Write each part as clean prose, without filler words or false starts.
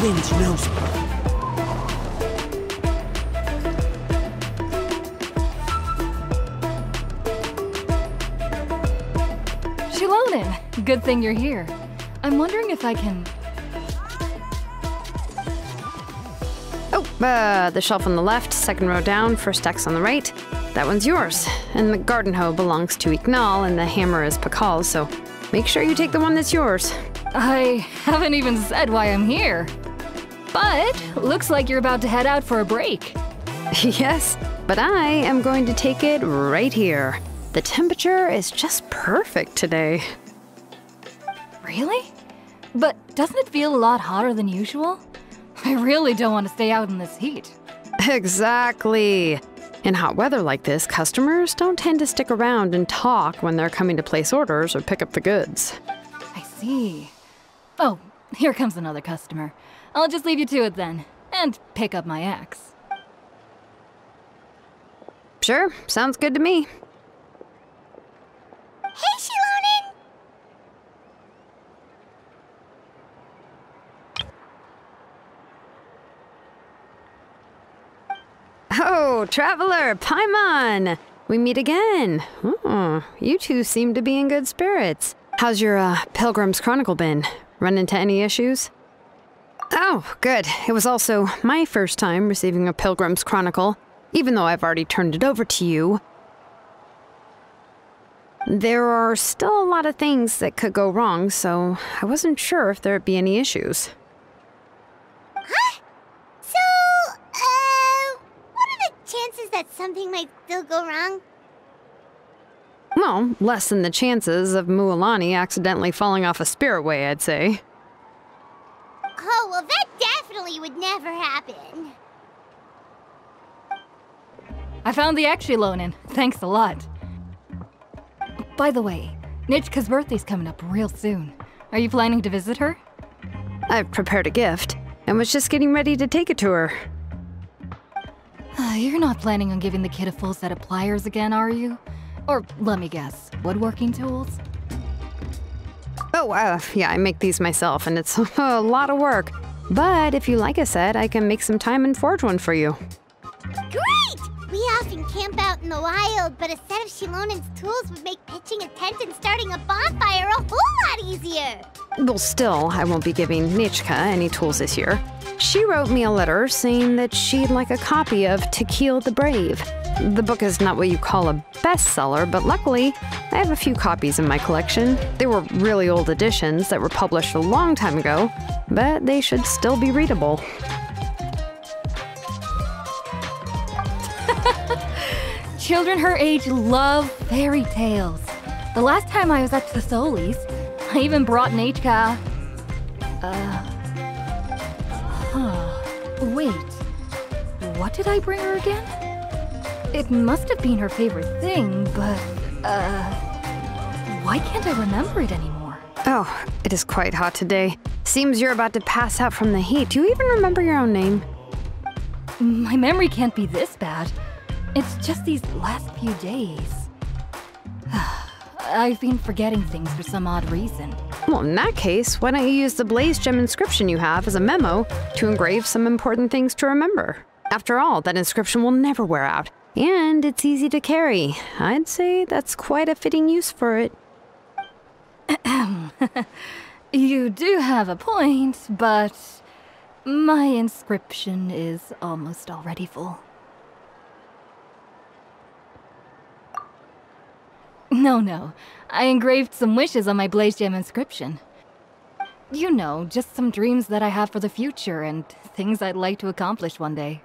wind knows me. Shilonen, good thing you're here. I'm wondering if I can... Oh, the shelf on the left, second row down, first X on the right. That one's yours. And the garden hoe belongs to Ignal, and the hammer is Pakal's, so make sure you take the one that's yours. I haven't even said why I'm here. But looks like you're about to head out for a break. Yes, but I am going to take it right here. The temperature is just perfect today. Really? But doesn't it feel a lot hotter than usual? I really don't want to stay out in this heat. Exactly. In hot weather like this, customers don't tend to stick around and talk when they're coming to place orders or pick up the goods. I see. Oh, here comes another customer. I'll just leave you to it then, and pick up my axe. Sure, sounds good to me. Hey, Shilonen! Oh, Traveler, Paimon! We meet again. Oh, you two seem to be in good spirits. How's your, Pilgrim's Chronicle been? Run into any issues? Oh, good. It was also my first time receiving a Pilgrim's Chronicle, even though I've already turned it over to you. There are still a lot of things that could go wrong, so I wasn't sure if there'd be any issues. Huh? So, what are the chances that something might still go wrong? Well, less than the chances of Mualani accidentally falling off a spiritway, I'd say. Oh, well, that definitely would never happen. I found the axe, Shilonen. Thanks a lot. By the way, Nichka's birthday's coming up real soon. Are you planning to visit her? I've prepared a gift, and was just getting ready to take it to her. You're not planning on giving the kid a full set of pliers again, are you? Or, let me guess, woodworking tools? Oh, yeah, I make these myself, and it's a lot of work. But if you like a set, I can make some time and forge one for you. Great! We often camp out in the wild, but a set of Shilonen's tools would make pitching a tent and starting a bonfire a whole lot easier. Well, still, I won't be giving Nichka any tools this year. She wrote me a letter saying that she'd like a copy of Tequil the Brave. The book is not what you call a bestseller, but luckily, I have a few copies in my collection. They were really old editions that were published a long time ago, but they should still be readable. Children her age love fairy tales. The last time I was at Thessolis, I even brought Nichka... Wait. What did I bring her again? It must have been her favorite thing, but... Why can't I remember it anymore? Oh, it is quite hot today. Seems you're about to pass out from the heat. Do you even remember your own name? My memory can't be this bad. It's just these last few days. I've been forgetting things for some odd reason. Well, in that case, why don't you use the Blaze Gem inscription you have as a memo to engrave some important things to remember? After all, that inscription will never wear out, and it's easy to carry. I'd say that's quite a fitting use for it. You do have a point, but my inscription is almost already full. No. I engraved some wishes on my Blaze Gem inscription. You know, just some dreams that I have for the future and things I'd like to accomplish one day.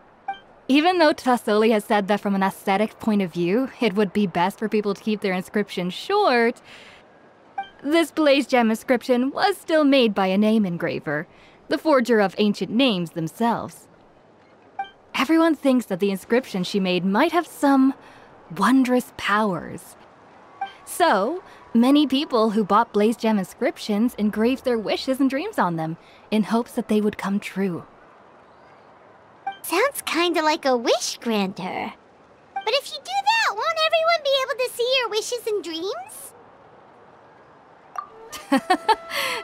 Even though Tassoli has said that from an aesthetic point of view, it would be best for people to keep their inscription short, this Blaze Gem inscription was still made by a name engraver, the forger of ancient names themselves. Everyone thinks that the inscription she made might have some wondrous powers. So, many people who bought Blaze Gem inscriptions engraved their wishes and dreams on them, in hopes that they would come true. Sounds kinda like a wish granter. But if you do that, won't everyone be able to see your wishes and dreams?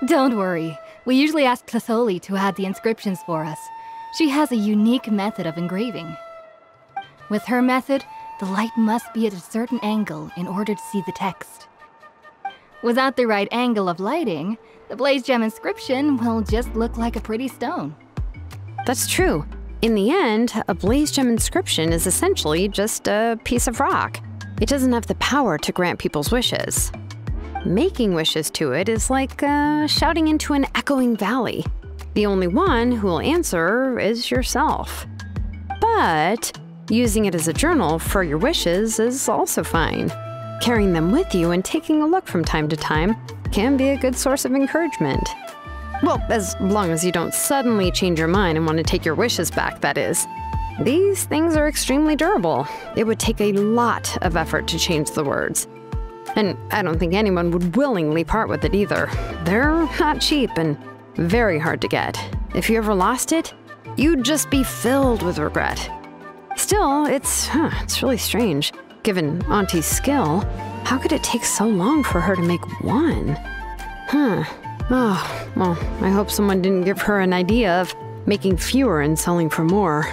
Don't worry. We usually ask Tlisoli to add the inscriptions for us. She has a unique method of engraving. With her method, the light must be at a certain angle in order to see the text. Without the right angle of lighting, the Blaze Gem inscription will just look like a pretty stone. That's true. In the end, a Blaze Gem inscription is essentially just a piece of rock. It doesn't have the power to grant people's wishes. Making wishes to it is like shouting into an echoing valley. The only one who will answer is yourself. But using it as a journal for your wishes is also fine. Carrying them with you and taking a look from time to time can be a good source of encouragement. Well, as long as you don't suddenly change your mind and want to take your wishes back, that is. These things are extremely durable. It would take a lot of effort to change the words. And I don't think anyone would willingly part with it either. They're not cheap and very hard to get. If you ever lost it, you'd just be filled with regret. Still, it's really strange. Given Auntie's skill, how could it take so long for her to make one? Oh, well, I hope someone didn't give her an idea of making fewer and selling for more.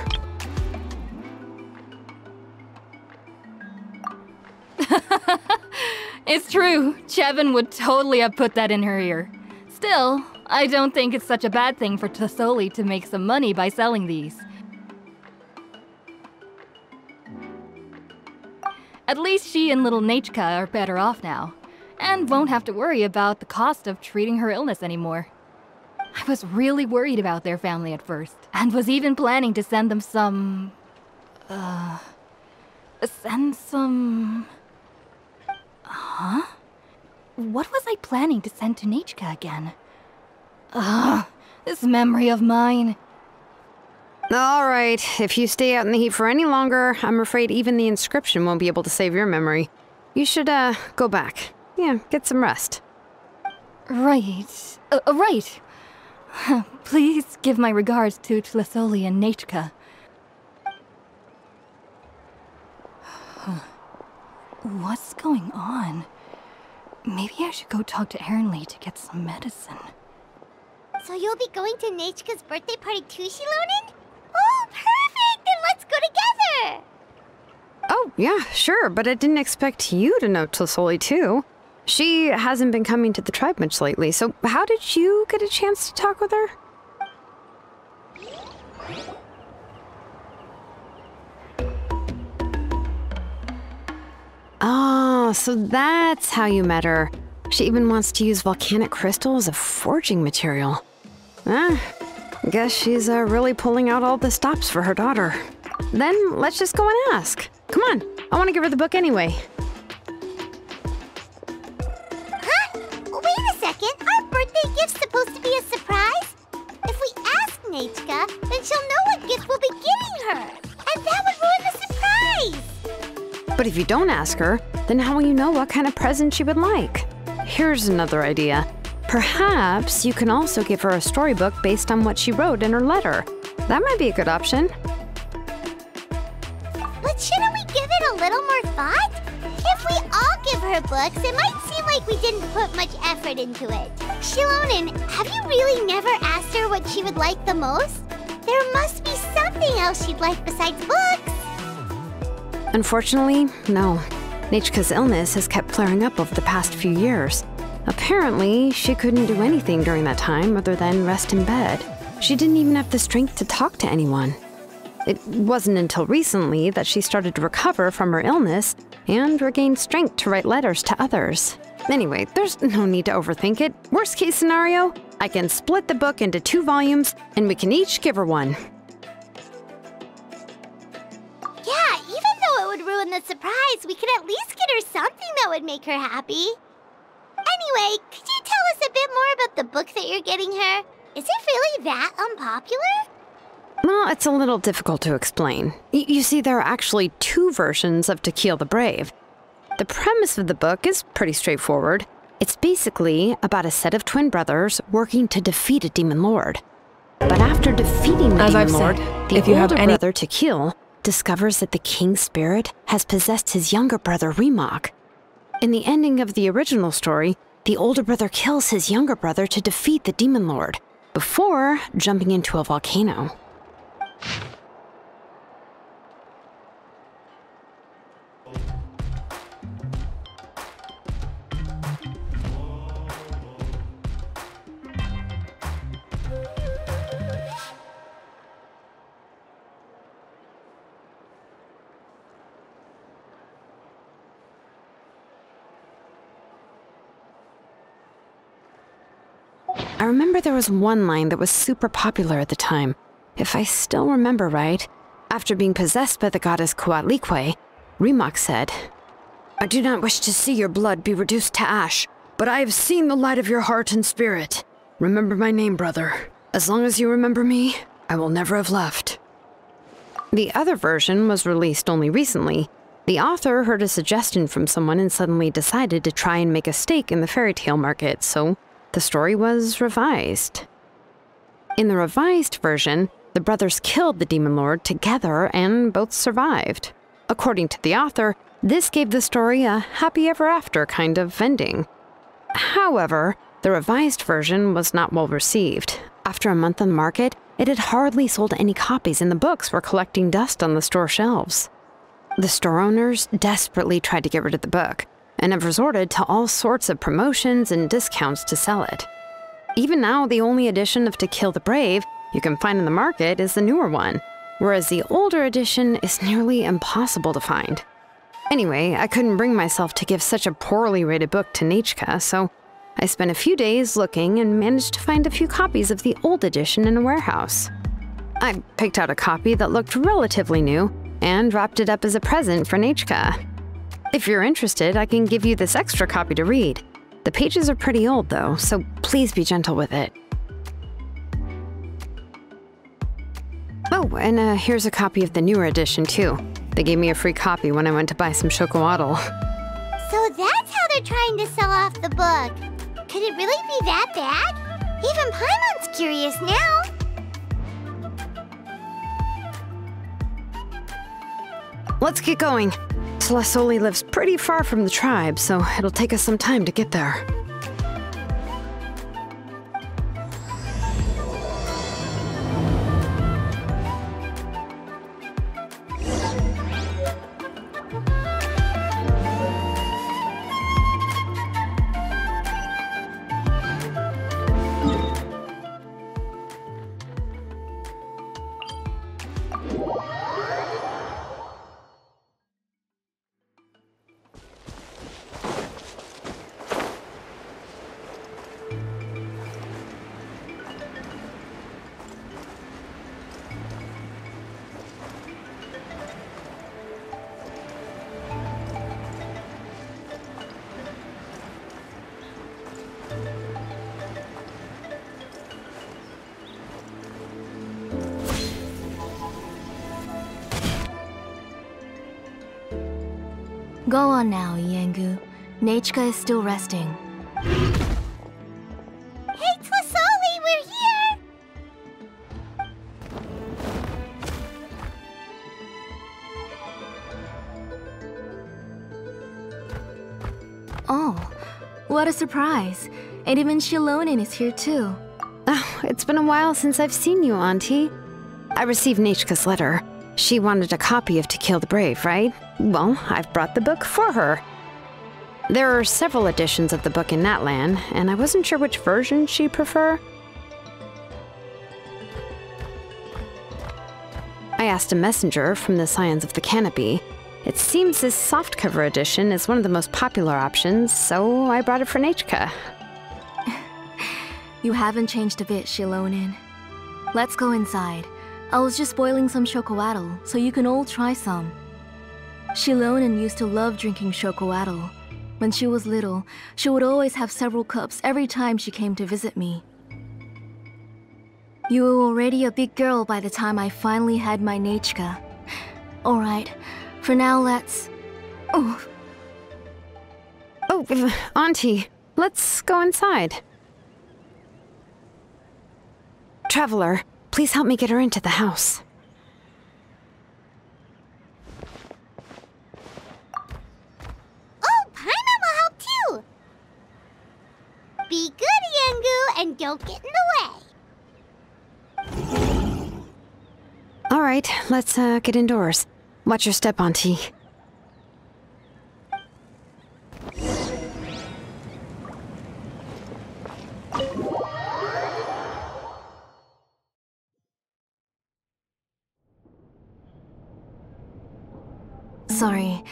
It's true. Chevin would totally have put that in her ear. Still, I don't think it's such a bad thing for Tlisoli to make some money by selling these. At least she and little Nechka are better off now, and won't have to worry about the cost of treating her illness anymore. I was really worried about their family at first, and was even planning to send them some... Huh? What was I planning to send to Nechka again? This memory of mine. All right, if you stay out in the heat for any longer, I'm afraid even the inscription won't be able to save your memory. You should, go back. Yeah, get some rest. Right. Right. Please give my regards to Tlisoli and Nechka. What's going on? Maybe I should go talk to Ernly to get some medicine. So you'll be going to Nechka's birthday party too, Xilonen? Oh, perfect! Then let's go together! Oh, yeah, sure, but I didn't expect you to know Tlisoli too. She hasn't been coming to the tribe much lately, so how did you get a chance to talk with her? Oh, so that's how you met her. She even wants to use volcanic crystal as a forging material. Guess she's really pulling out all the stops for her daughter. Then let's just go and ask. Come on, I want to give her the book anyway. Huh? Wait a second, our birthday gift's supposed to be a surprise? If we ask Nechka, then she'll know what gift we'll be giving her. And that would ruin the surprise! But if you don't ask her, then how will you know what kind of present she would like? Here's another idea. Perhaps you can also give her a storybook based on what she wrote in her letter. That might be a good option. But shouldn't we give it a little more thought? If we all give her books, it might seem like we didn't put much effort into it. Xilonen, have you really never asked her what she would like the most? There must be something else she'd like besides books. Unfortunately, no. Nechka's illness has kept flaring up over the past few years. Apparently, she couldn't do anything during that time other than rest in bed. She didn't even have the strength to talk to anyone. It wasn't until recently that she started to recover from her illness and regained strength to write letters to others. Anyway, there's no need to overthink it. Worst case scenario, I can split the book into 2 volumes and we can each give her one. Yeah, even though it would ruin the surprise, we could at least get her something that would make her happy. Anyway, could you tell us a bit more about the book that you're getting her? Is it really that unpopular? Well, it's a little difficult to explain. You see, there are actually 2 versions of Tekil the Brave. The premise of the book is pretty straightforward. It's basically about a set of twin brothers working to defeat a demon lord. But after defeating the demon lord, the older brother Tekil discovers that the king's spirit has possessed his younger brother Rimac. In the ending of the original story, the older brother kills his younger brother to defeat the Demon Lord, before jumping into a volcano. I remember there was one line that was super popular at the time. If I still remember right, after being possessed by the goddess Coatlicue, Rimac said, "I do not wish to see your blood be reduced to ash, but I have seen the light of your heart and spirit. Remember my name, brother. As long as you remember me, I will never have left." The other version was released only recently. The author heard a suggestion from someone and suddenly decided to try and make a stake in the fairy tale market, so the story was revised. In the revised version, the brothers killed the Demon Lord together and both survived. According to the author, this gave the story a happy ever after kind of ending. However, the revised version was not well received. After a month on the market, it had hardly sold any copies and the books were collecting dust on the store shelves. The store owners desperately tried to get rid of the book, and have resorted to all sorts of promotions and discounts to sell it. Even now, the only edition of To Kill the Brave you can find in the market is the newer one, whereas the older edition is nearly impossible to find. Anyway, I couldn't bring myself to give such a poorly rated book to Nichka, so I spent a few days looking and managed to find a few copies of the old edition in a warehouse. I picked out a copy that looked relatively new and wrapped it up as a present for Nichka. If you're interested, I can give you this extra copy to read. The pages are pretty old though, so please be gentle with it. Oh, and here's a copy of the newer edition too. They gave me a free copy when I went to buy some Chocoatl. So that's how they're trying to sell off the book. Could it really be that bad? Even Paimon's curious now. Let's get going. Celesoli lives pretty far from the tribe, so it'll take us some time to get there. Go on now, Iengu. Nichka is still resting. Hey, Tlasoli, we're here! Oh, what a surprise. And even Xilonen is here too. Oh, it's been a while since I've seen you, Auntie. I received Nichka's letter. She wanted a copy of To Kill the Brave, right? Well, I've brought the book for her. There are several editions of the book in Natlan, and I wasn't sure which version she'd prefer. I asked a messenger from the Scions of the Canopy. It seems this softcover edition is one of the most popular options, so I brought it for Nichka. You haven't changed a bit, Xilonen. Let's go inside. I was just boiling some Chocoatl, so you can all try some. Xilonen used to love drinking Chocoatl. When she was little, she would always have several cups every time she came to visit me. You were already a big girl by the time I finally had my Nichka. Alright, for now let's... Oh, Auntie, let's go inside. Traveler, please help me get her into the house. Oh, Paimon will help too! don't get in the way. All right, let's get indoors. Watch your step, Auntie. Sorry.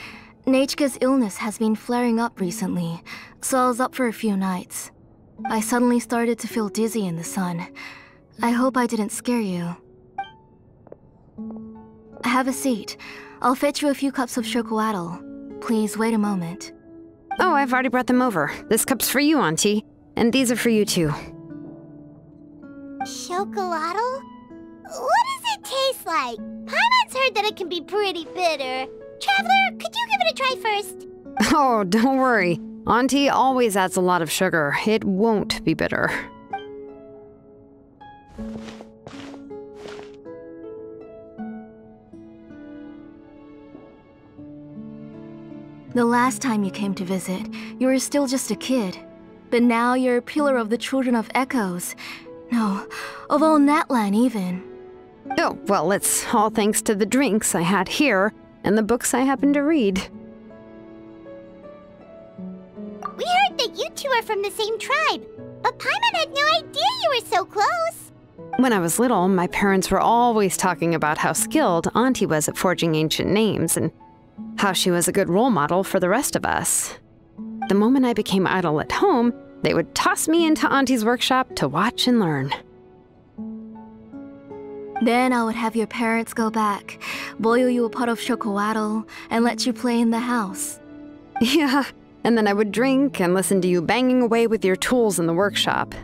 Nechka's illness has been flaring up recently, so I was up for a few nights. I suddenly started to feel dizzy in the sun. I hope I didn't scare you. Have a seat. I'll fetch you a few cups of chocolatl. Please wait a moment. Oh, I've already brought them over. This cup's for you, Auntie. And these are for you, too. Chocolatl? What does it taste like? Paimon's heard that it can be pretty bitter. Traveler, could you give it a try first? Oh, don't worry. Auntie always adds a lot of sugar. It won't be bitter. The last time you came to visit, you were still just a kid. But now you're a pillar of the Children of Echoes. No, of all Natlan even. Oh, well, it's all thanks to the drinks I had here and the books I happened to read. We heard that you two are from the same tribe, but Paimon had no idea you were so close. When I was little, my parents were always talking about how skilled Auntie was at forging ancient names and how she was a good role model for the rest of us. The moment I became idle at home, they would toss me into Auntie's workshop to watch and learn. Then I would have your parents go back, boil you a pot of chocolatl, and let you play in the house. Yeah, and then I would drink and listen to you banging away with your tools in the workshop.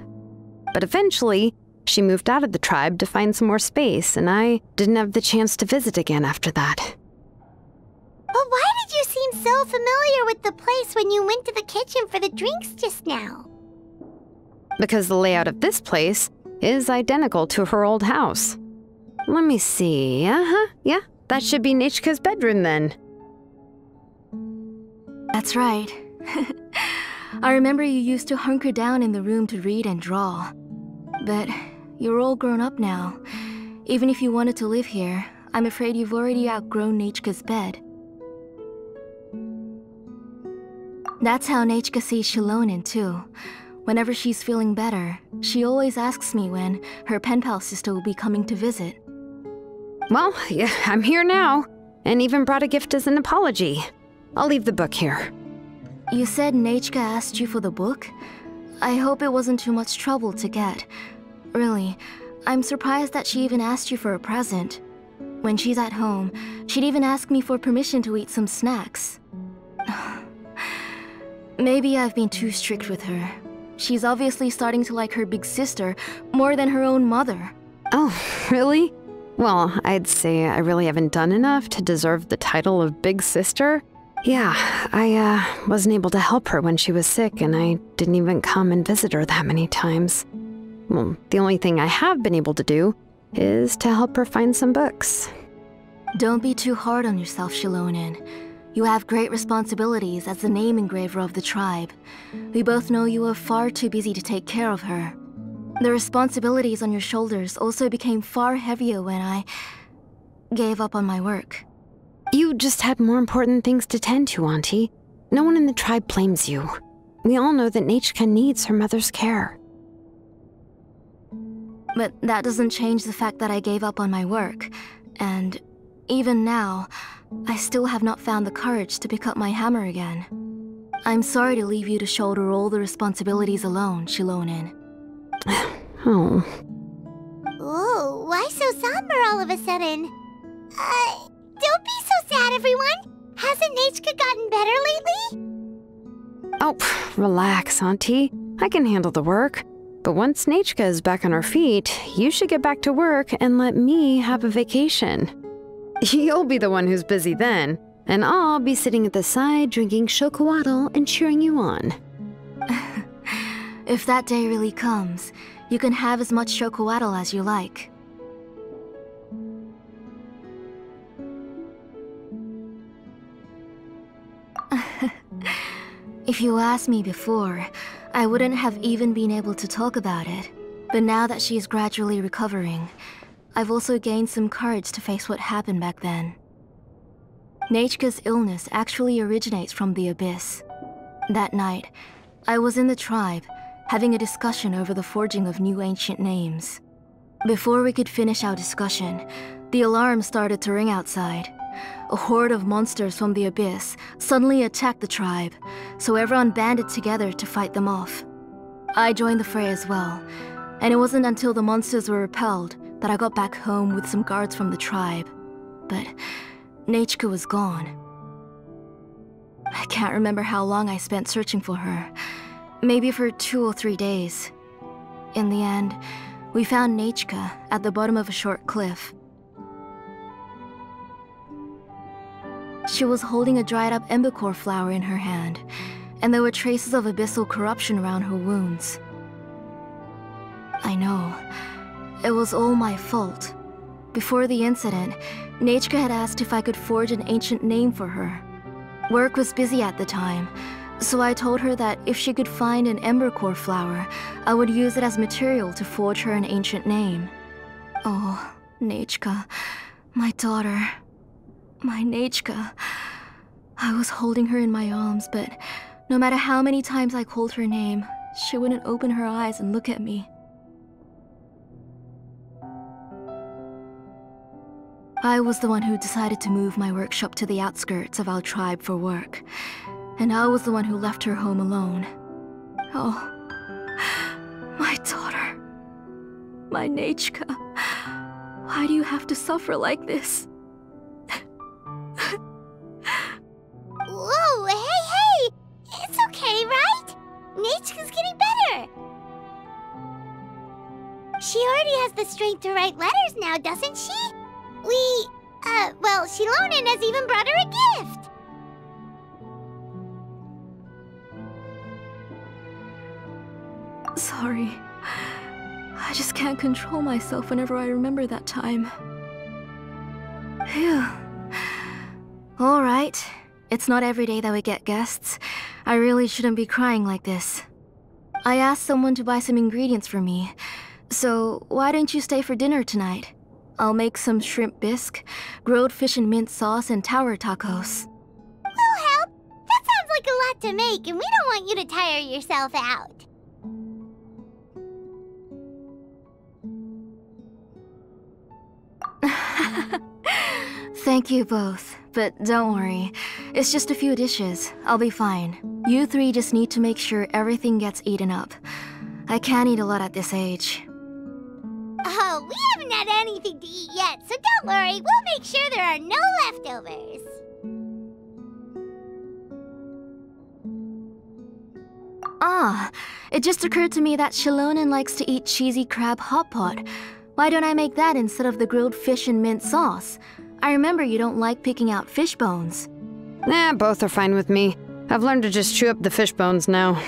But eventually, she moved out of the tribe to find some more space, and I didn't have the chance to visit again after that. But why did you seem so familiar with the place when you went to the kitchen for the drinks just now? Because the layout of this place is identical to her old house. Let me see. Yeah, that should be Nechka's bedroom then. That's right. I remember you used to hunker down in the room to read and draw. But you're all grown up now. Even if you wanted to live here, I'm afraid you've already outgrown Nechka's bed. That's how Nechka sees Xilonen too. Whenever she's feeling better, she always asks me when her pen pal sister will be coming to visit. Well, yeah, I'm here now, and even brought a gift as an apology. I'll leave the book here. You said Nechka asked you for the book? I hope it wasn't too much trouble to get. Really, I'm surprised that she even asked you for a present. When she's at home, she'd even ask me for permission to eat some snacks. Maybe I've been too strict with her. She's obviously starting to like her big sister more than her own mother. Oh, really? Well, I'd say I really haven't done enough to deserve the title of big sister. Yeah, I wasn't able to help her when she was sick, and I didn't even come and visit her that many times. Well, the only thing I have been able to do is to help her find some books. Don't be too hard on yourself, Xilonen. You have great responsibilities as the name engraver of the tribe. We both know you are far too busy to take care of her. The responsibilities on your shoulders also became far heavier when I gave up on my work. You just had more important things to tend to, Auntie. No one in the tribe blames you. We all know that Nechka needs her mother's care. But that doesn't change the fact that I gave up on my work. And even now, I still have not found the courage to pick up my hammer again. I'm sorry to leave you to shoulder all the responsibilities alone, Xilonen. Oh. Ooh, why so somber all of a sudden? Don't be so sad, everyone. Hasn't Nechka gotten better lately? Oh, relax, Auntie. I can handle the work. But once Nechka is back on her feet, you should get back to work and let me have a vacation. You'll be the one who's busy then, and I'll be sitting at the side drinking chocolatl and cheering you on. If that day really comes, you can have as much chocolatl as you like. If you asked me before, I wouldn't have even been able to talk about it. But now that she is gradually recovering, I've also gained some courage to face what happened back then. Nechka's illness actually originates from the Abyss. That night, I was in the tribe, having a discussion over the forging of new ancient names. Before we could finish our discussion, the alarm started to ring outside. A horde of monsters from the Abyss suddenly attacked the tribe, so everyone banded together to fight them off. I joined the fray as well, and it wasn't until the monsters were repelled that I got back home with some guards from the tribe. But Nechka was gone. I can't remember how long I spent searching for her. Maybe for 2 or 3 days. In the end, we found Nechka at the bottom of a short cliff. She was holding a dried-up embercore flower in her hand, and there were traces of abyssal corruption around her wounds. I know. It was all my fault. Before the incident, Nechka had asked if I could forge an ancient name for her. Work was busy at the time, so I told her that if she could find an embercore flower, I would use it as material to forge her an ancient name. Oh, Nechka, my daughter. My Nechka. I was holding her in my arms, but no matter how many times I called her name, she wouldn't open her eyes and look at me. I was the one who decided to move my workshop to the outskirts of our tribe for work, and I was the one who left her home alone. Oh, my daughter. My Nechka. Why do you have to suffer like this? Whoa, hey! It's okay, right? Nechka's getting better. She already has the strength to write letters now, doesn't she? Well, Xilonen has even brought her a gift. Sorry. I just can't control myself whenever I remember that time. Phew. Alright. It's not every day that we get guests. I really shouldn't be crying like this. I asked someone to buy some ingredients for me. So, why don't you stay for dinner tonight? I'll make some shrimp bisque, grilled fish and mint sauce, and tower tacos. We'll help. That sounds like a lot to make, and we don't want you to tire yourself out. Thank you both, but don't worry. It's just a few dishes. I'll be fine. You three just need to make sure everything gets eaten up. I can't eat a lot at this age. Oh, we haven't had anything to eat yet, so don't worry. We'll make sure there are no leftovers. Ah, it just occurred to me that Xilonen likes to eat cheesy crab hot pot. Why don't I make that instead of the grilled fish and mint sauce? I remember you don't like picking out fish bones. Nah, both are fine with me. I've learned to just chew up the fish bones now.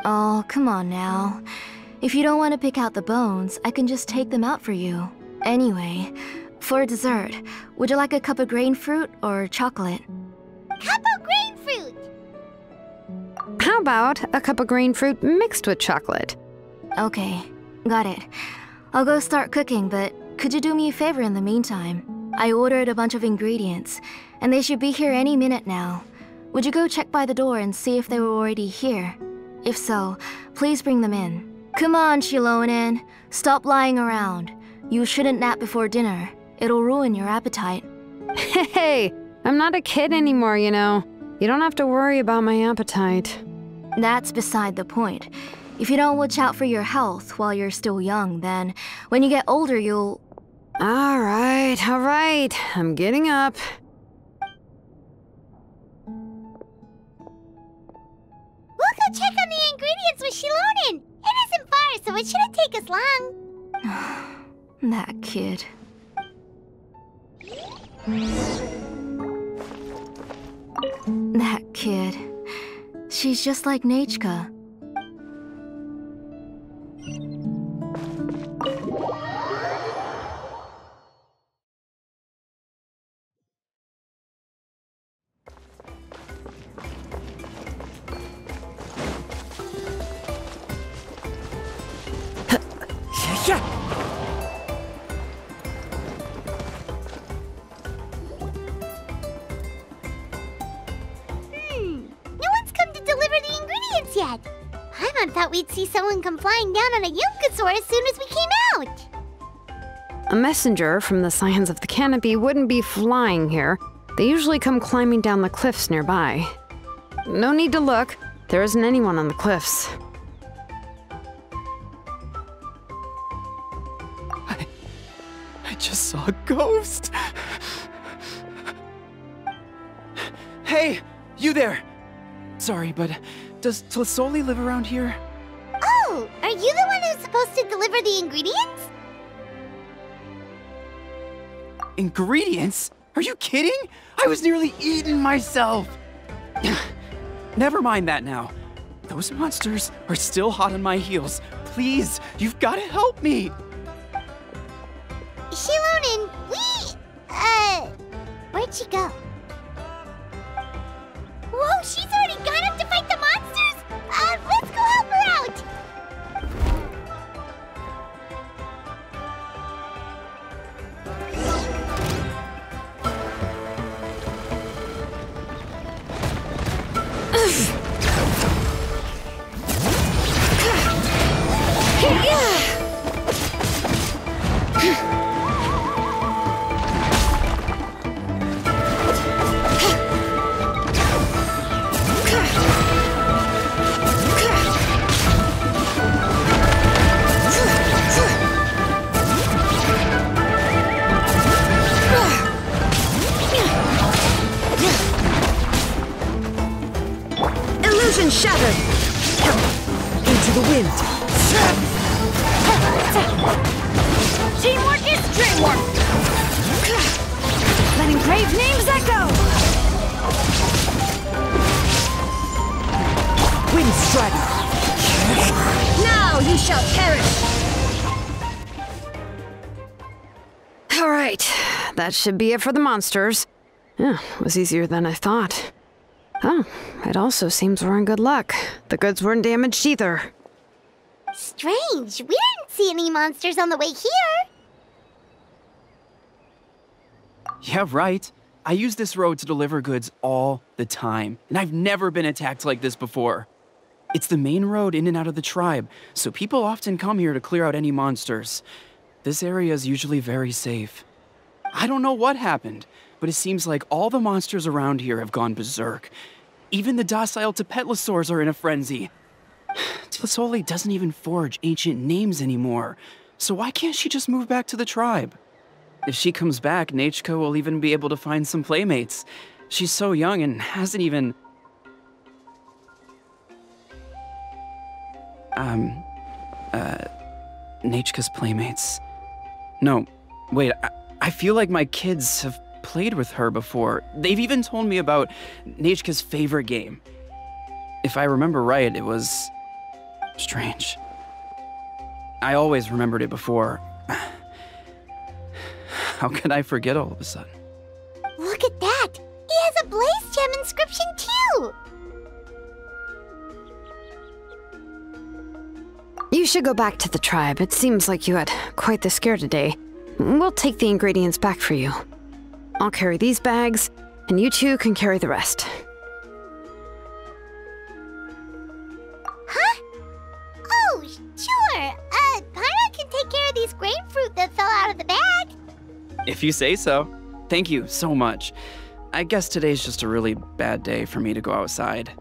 Oh, come on now. If you don't want to pick out the bones, I can just take them out for you. Anyway, for dessert, would you like a cup of grain fruit or chocolate? Cup of grain fruit! How about a cup of grain fruit mixed with chocolate? Okay, got it. I'll go start cooking, but could you do me a favor in the meantime? I ordered a bunch of ingredients, and they should be here any minute now. Would you go check by the door and see if they were already here? If so, please bring them in. Come on, Xilonen. Stop lying around. You shouldn't nap before dinner. It'll ruin your appetite. Hey, I'm not a kid anymore, you know. You don't have to worry about my appetite. That's beside the point. If you don't watch out for your health while you're still young, then when you get older, you'll... All right. I'm getting up. We'll go check on the ingredients with Xilonen. It isn't far, so it shouldn't take us long. That kid. That kid. She's just like Nechka. we'd see someone come flying down on a Yunkasaur as soon as we came out. A messenger from the Scions of the Canopy wouldn't be flying here. They usually come climbing down the cliffs nearby. No need to look. There isn't anyone on the cliffs. I just saw a ghost. Hey, you there! Sorry, but does Tlisoli live around here? Oh, are you the one who's supposed to deliver the ingredients? Ingredients? Are you kidding? I was nearly eaten myself! Never mind that now. Those monsters are still hot on my heels. Please, you've got to help me! Xilonen, where'd she go? Whoa, she's already gone up to fight the monsters? Let's go help her out! Illusion shattered! Into the wind! Teamwork is dreamwork! Let engraved names echo! Wind strider! Now you shall perish! Alright, that should be it for the monsters. Yeah, it was easier than I thought. Oh, it also seems we're in good luck. The goods weren't damaged either. Strange, we didn't see any monsters on the way here. Yeah, right. I use this road to deliver goods all the time, and I've never been attacked like this before. It's the main road in and out of the tribe, so people often come here to clear out any monsters. This area is usually very safe. I don't know what happened, but it seems like all the monsters around here have gone berserk. Even the docile Tepetlosaurs are in a frenzy. Tlisoli doesn't even forge ancient names anymore, so why can't she just move back to the tribe? If she comes back, Nechka will even be able to find some playmates. She's so young and hasn't even... Nechka's playmates. No, wait, I feel like my kids have played with her before. They've even told me about Nechka's favorite game. If I remember right, it was... strange. I always remembered it before. How could I forget all of a sudden? Look at that! He has a Blaze Gem inscription too! You should go back to the tribe. It seems like you had quite the scare today. We'll take the ingredients back for you. I'll carry these bags, and you two can carry the rest. Huh? Oh, sure. Paimon can take care of these grapefruit that fell out of the bag. If you say so. Thank you so much. I guess today's just a really bad day for me to go outside.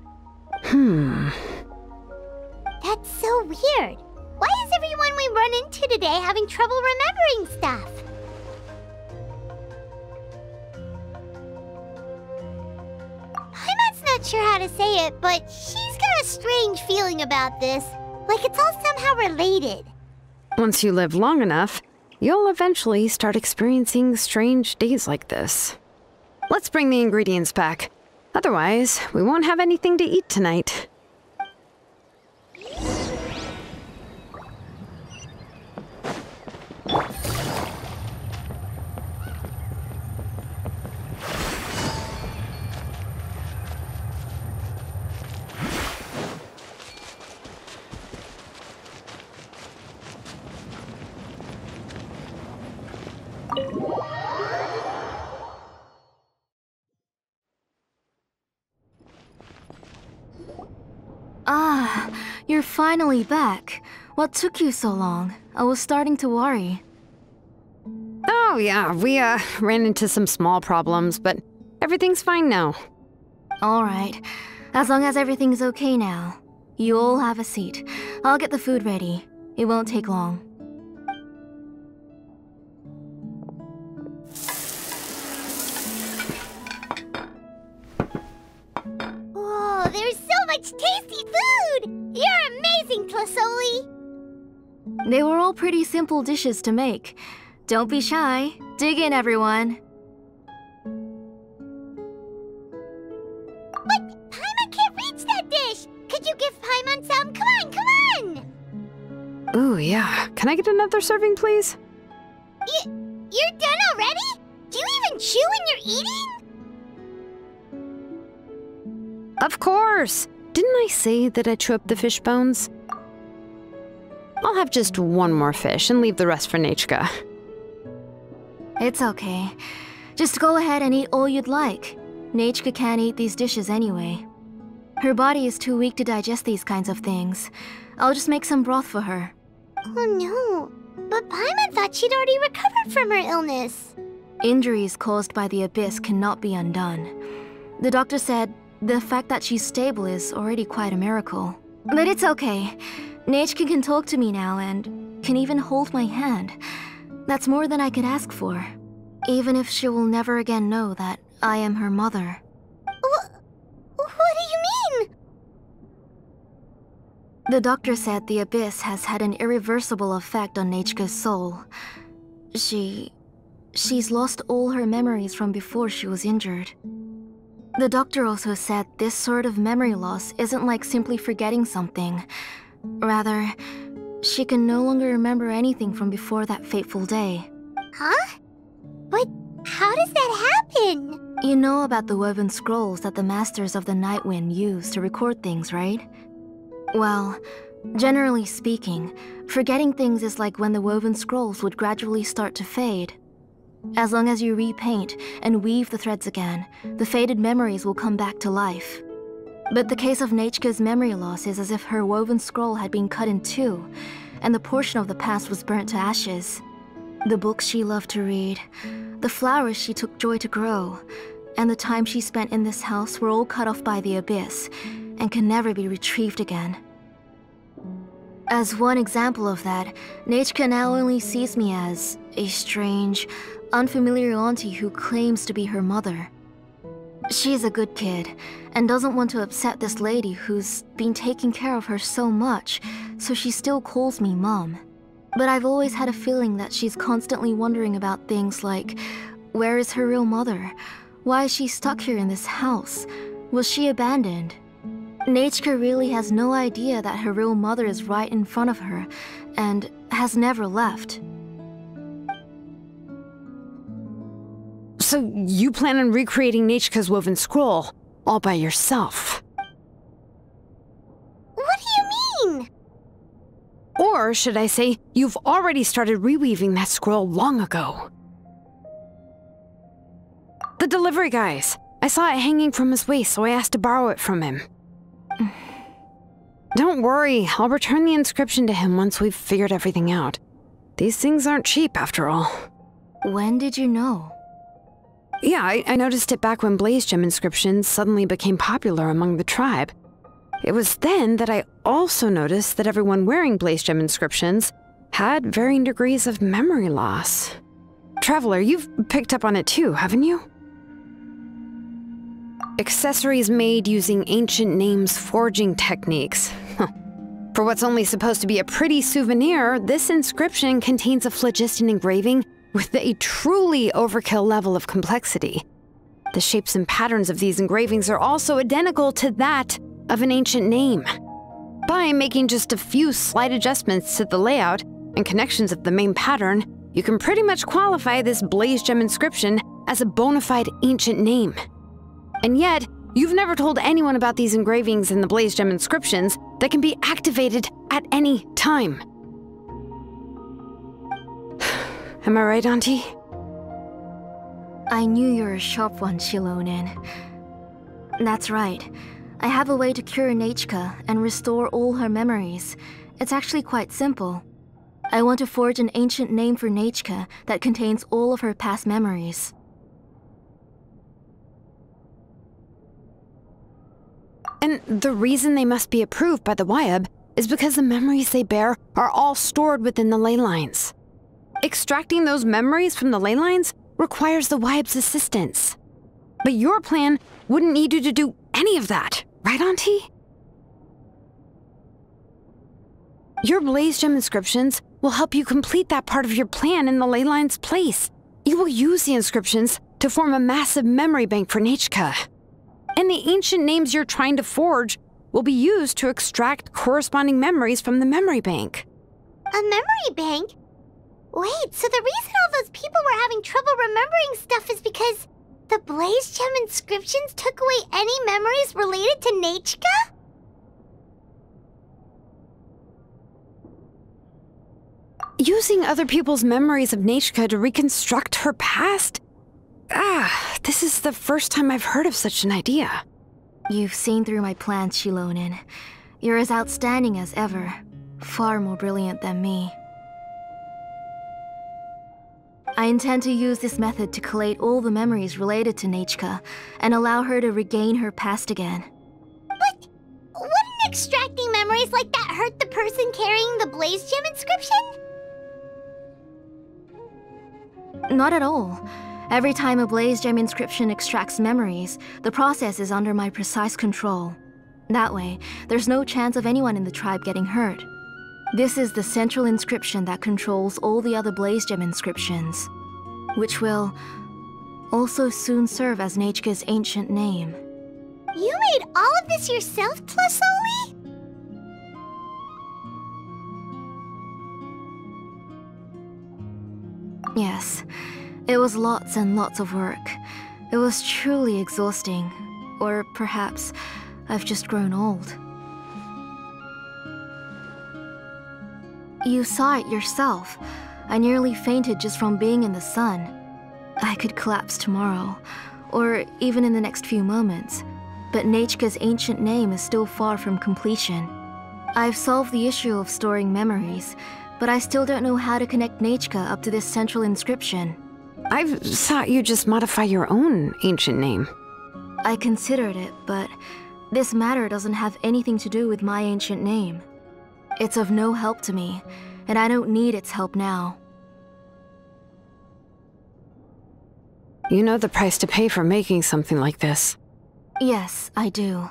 That's so weird. Why is everyone we run into today having trouble remembering stuff? Paimon's not sure how to say it, but she's got a strange feeling about this. Like it's all somehow related. Once you live long enough, you'll eventually start experiencing strange days like this. Let's bring the ingredients back. Otherwise, we won't have anything to eat tonight. finally back. What took you so long? I was starting to worry. Oh, yeah, we ran into some small problems, but everything's fine now. Alright. As long as everything's okay now. You all have a seat. I'll get the food ready. It won't take long. Whoa, there's so much tasty food! You're amazing, Tlisoli! They were all pretty simple dishes to make. Don't be shy. Dig in, everyone. But Paimon can't reach that dish! Could you give Paimon some? Come on, come on! Ooh, yeah. Can I get another serving, please? You're done already? Do you even chew when you're eating? Of course! Didn't I say that I chew up the fish bones? I'll have just one more fish and leave the rest for Nichka. It's okay. Just go ahead and eat all you'd like. Nichka can't eat these dishes anyway. Her body is too weak to digest these kinds of things. I'll just make some broth for her. Oh no, but Paimon thought she'd already recovered from her illness. Injuries caused by the Abyss cannot be undone. The doctor said the fact that she's stable is already quite a miracle. But it's okay. Nichka can talk to me now and can even hold my hand. That's more than I could ask for. Even if she will never again know that I am her mother. What do you mean? The doctor said the Abyss has had an irreversible effect on Nichka's soul. She's lost all her memories from before she was injured. The doctor also said this sort of memory loss isn't like simply forgetting something. Rather, she can no longer remember anything from before that fateful day. Huh? But how does that happen? You know about the woven scrolls that the Masters of the Nightwind use to record things, right? Well, generally speaking, forgetting things is like when the woven scrolls would gradually start to fade. As long as you repaint and weave the threads again, the faded memories will come back to life. But the case of Nichka's memory loss is as if her woven scroll had been cut in two, and the portion of the past was burnt to ashes. The books she loved to read, the flowers she took joy to grow, and the time she spent in this house were all cut off by the Abyss, and can never be retrieved again. As one example of that, Nichka now only sees me as a strange, unfamiliar auntie who claims to be her mother. She's a good kid, and doesn't want to upset this lady who's been taking care of her so much, so she still calls me Mom. But I've always had a feeling that she's constantly wondering about things like, where is her real mother? Why is she stuck here in this house? Was she abandoned? Nichka really has no idea that her real mother is right in front of her, and has never left. So you plan on recreating Nichka's woven scroll all by yourself? What do you mean? Or should I say, you've already started reweaving that scroll long ago? The delivery guys. I saw it hanging from his waist, so I asked to borrow it from him. Don't worry, I'll return the inscription to him once we've figured everything out. These things aren't cheap, after all. When did you know? Yeah, I noticed it back when Blaze Gem inscriptions suddenly became popular among the tribe. It was then that I also noticed that everyone wearing Blaze Gem inscriptions had varying degrees of memory loss. Traveler, you've picked up on it too, haven't you? Accessories made using ancient names forging techniques. For what's only supposed to be a pretty souvenir, this inscription contains a phlogiston engraving with a truly overkill level of complexity. The shapes and patterns of these engravings are also identical to that of an ancient name. By making just a few slight adjustments to the layout and connections of the main pattern, you can pretty much qualify this Blaze Gem inscription as a bona fide ancient name. And yet, you've never told anyone about these engravings in the Blaze Gem inscriptions that can be activated at any time. Am I right, Auntie? I knew you were a sharp one, Xilonen. That's right. I have a way to cure Nechka and restore all her memories. It's actually quite simple. I want to forge an ancient name for Nechka that contains all of her past memories. And the reason they must be approved by the Wyeb is because the memories they bear are all stored within the ley lines. Extracting those memories from the ley lines requires the Wyeb's assistance. But your plan wouldn't need you to do any of that, right, Auntie? Your Blaze Gem inscriptions will help you complete that part of your plan in the ley line's place. You will use the inscriptions to form a massive memory bank for Nechka. And the ancient names you're trying to forge will be used to extract corresponding memories from the memory bank. A memory bank? Wait, so the reason all those people were having trouble remembering stuff is because the Blaze Gem inscriptions took away any memories related to Nechka? Using other people's memories of Nechka to reconstruct her past? This is the first time I've heard of such an idea. You've seen through my plans, Xilonen. You're as outstanding as ever. Far more brilliant than me. I intend to use this method to collate all the memories related to Nechka and allow her to regain her past again. But wouldn't extracting memories like that hurt the person carrying the Blaze Gem inscription? Not at all. Every time a Blaze Gem inscription extracts memories, the process is under my precise control. That way, there's no chance of anyone in the tribe getting hurt. This is the central inscription that controls all the other Blaze Gem inscriptions, which will also soon serve as Nechka's ancient name. You made all of this yourself, Tlisoli? Yes, it was lots and lots of work. It was truly exhausting. Or perhaps I've just grown old. You saw it yourself. I nearly fainted just from being in the sun. I could collapse tomorrow, or even in the next few moments. But Nechka's ancient name is still far from completion. I've solved the issue of storing memories, but I still don't know how to connect Nechka up to this central inscription. I thought you just modify your own ancient name. I considered it, but this matter doesn't have anything to do with my ancient name. It's of no help to me, and I don't need its help now. You know the price to pay for making something like this. Yes, I do.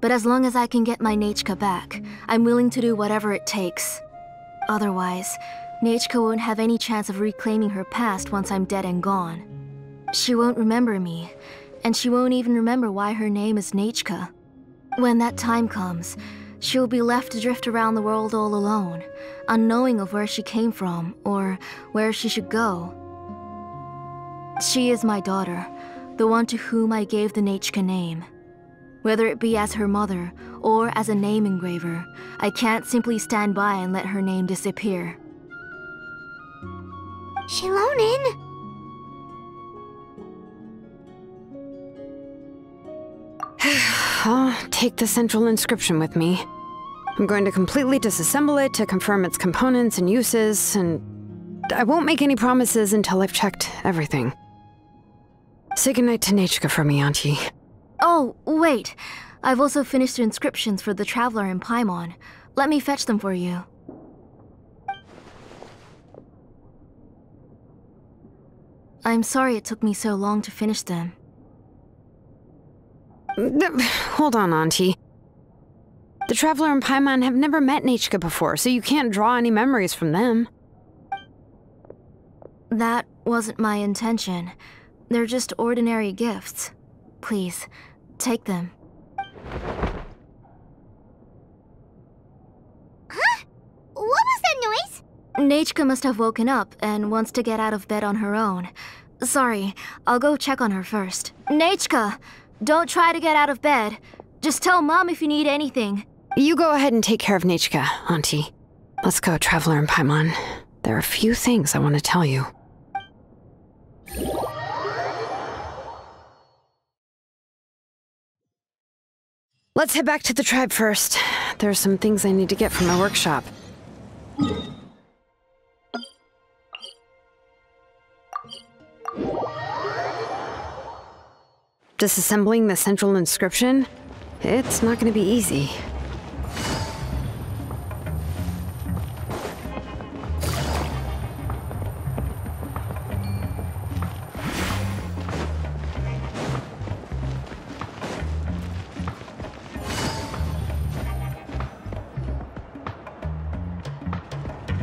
But as long as I can get my Nechka back, I'm willing to do whatever it takes. Otherwise, Nechka won't have any chance of reclaiming her past once I'm dead and gone. She won't remember me, and she won't even remember why her name is Nechka. When that time comes, she'll be left to drift around the world all alone, unknowing of where she came from or where she should go. She is my daughter, the one to whom I gave the Nechka name. Whether it be as her mother or as a name engraver, I can't simply stand by and let her name disappear. Xilonen! I'll take the central inscription with me. I'm going to completely disassemble it to confirm its components and uses, and I won't make any promises until I've checked everything. Say goodnight to Nechka for me, Auntie. Oh, wait. I've also finished the inscriptions for the Traveler in Paimon. Let me fetch them for you. I'm sorry it took me so long to finish them. Hold on, Auntie. The Traveler and Paimon have never met Nechka before, so you can't draw any memories from them. That wasn't my intention. They're just ordinary gifts. Please, take them. Huh? What was that noise? Nechka must have woken up and wants to get out of bed on her own. Sorry, I'll go check on her first. Nechka! Don't try to get out of bed. Just tell Mom if you need anything. You go ahead and take care of Nechka, Auntie. Let's go, Traveler and Paimon. There are a few things I want to tell you. Let's head back to the tribe first. There are some things I need to get from my workshop. Disassembling the central inscription? It's not going to be easy.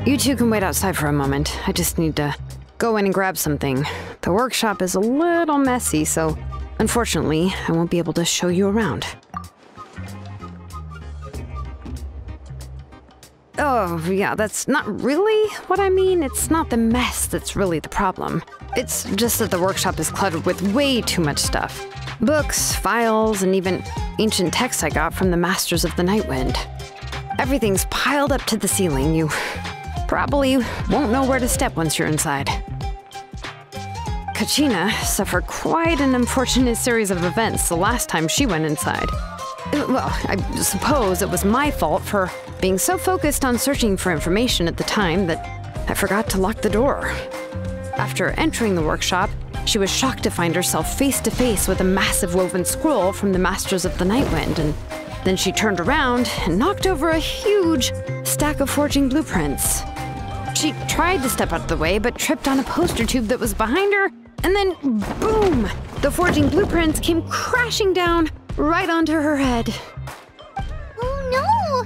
You two can wait outside for a moment. I just need to go in and grab something. The workshop is a little messy, so unfortunately, I won't be able to show you around. Oh, yeah, that's not really what I mean. It's not the mess that's really the problem. It's just that the workshop is cluttered with way too much stuff. Books, files, and even ancient texts I got from the Masters of the Nightwind. Everything's piled up to the ceiling. You probably won't know where to step once you're inside. Kachina suffered quite an unfortunate series of events the last time she went inside. Well, I suppose it was my fault for being so focused on searching for information at the time that I forgot to lock the door. After entering the workshop, she was shocked to find herself face to face with a massive woven scroll from the Masters of the Nightwind, and then she turned around and knocked over a huge stack of forging blueprints. She tried to step out of the way, but tripped on a poster tube that was behind her, and then boom! The forging blueprints came crashing down right onto her head. Oh no!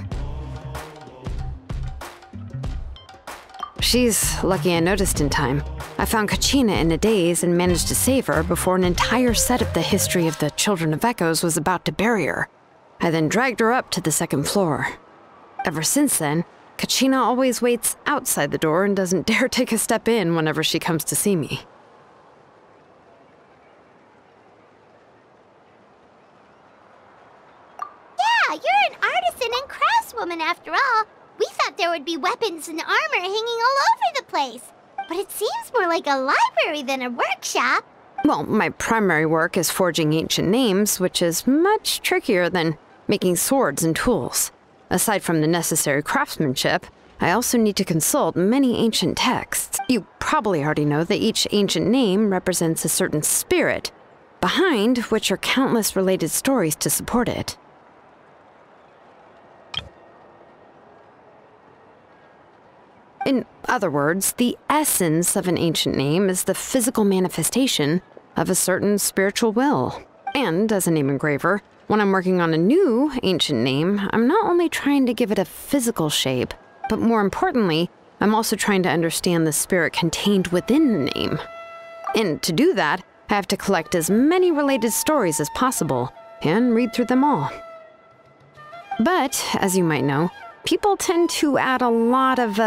She's lucky I noticed in time. I found Kachina in a daze and managed to save her before an entire set of the history of the Children of Echoes was about to bury her. I then dragged her up to the second floor. Ever since then, Kachina always waits outside the door and doesn't dare take a step in whenever she comes to see me. Yeah, you're an artisan and craftswoman after all. We thought there would be weapons and armor hanging all over the place. But it seems more like a library than a workshop. Well, my primary work is forging ancient names, which is much trickier than making swords and tools. Aside from the necessary craftsmanship, I also need to consult many ancient texts. You probably already know that each ancient name represents a certain spirit, behind which are countless related stories to support it. In other words, the essence of an ancient name is the physical manifestation of a certain spiritual will. And as a name engraver, when I'm working on a new ancient name, I'm not only trying to give it a physical shape, but more importantly, I'm also trying to understand the spirit contained within the name. And to do that, I have to collect as many related stories as possible and read through them all. But, as you might know, people tend to add a lot of